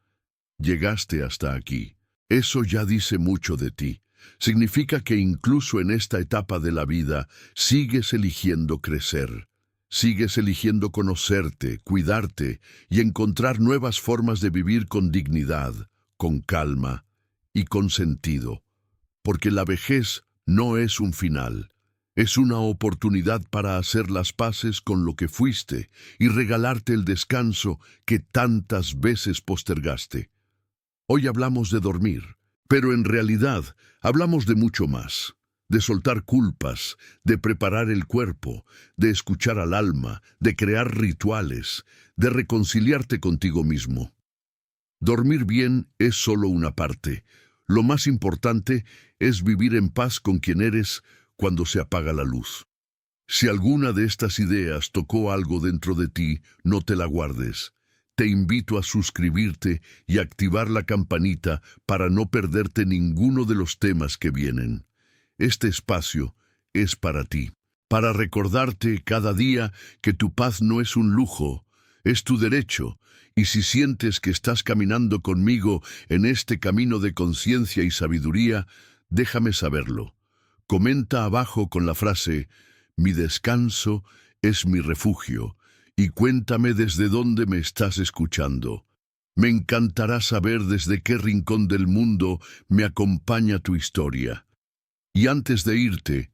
Llegaste hasta aquí. Eso ya dice mucho de ti. Significa que incluso en esta etapa de la vida sigues eligiendo crecer. Sigues eligiendo conocerte, cuidarte y encontrar nuevas formas de vivir con dignidad, con calma y con sentido. Porque la vejez no es un final. Es una oportunidad para hacer las paces con lo que fuiste y regalarte el descanso que tantas veces postergaste. Hoy hablamos de dormir, pero en realidad hablamos de mucho más. De soltar culpas, de preparar el cuerpo, de escuchar al alma, de crear rituales, de reconciliarte contigo mismo. Dormir bien es solo una parte. Lo más importante es vivir en paz con quien eres cuando se apaga la luz. Si alguna de estas ideas tocó algo dentro de ti, no te la guardes. Te invito a suscribirte y activar la campanita para no perderte ninguno de los temas que vienen. Este espacio es para ti, para recordarte cada día que tu paz no es un lujo, es tu derecho, y si sientes que estás caminando conmigo en este camino de conciencia y sabiduría, déjame saberlo. Comenta abajo con la frase, mi descanso es mi refugio, y cuéntame desde dónde me estás escuchando. Me encantará saber desde qué rincón del mundo me acompaña tu historia. Y antes de irte,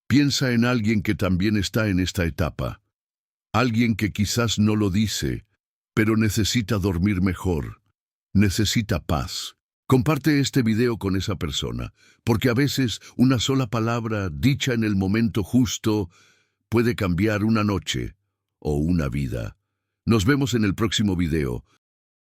piensa en alguien que también está en esta etapa. Alguien que quizás no lo dice, pero necesita dormir mejor. Necesita paz. Comparte este video con esa persona, porque a veces una sola palabra dicha en el momento justo puede cambiar una noche o una vida. Nos vemos en el próximo video.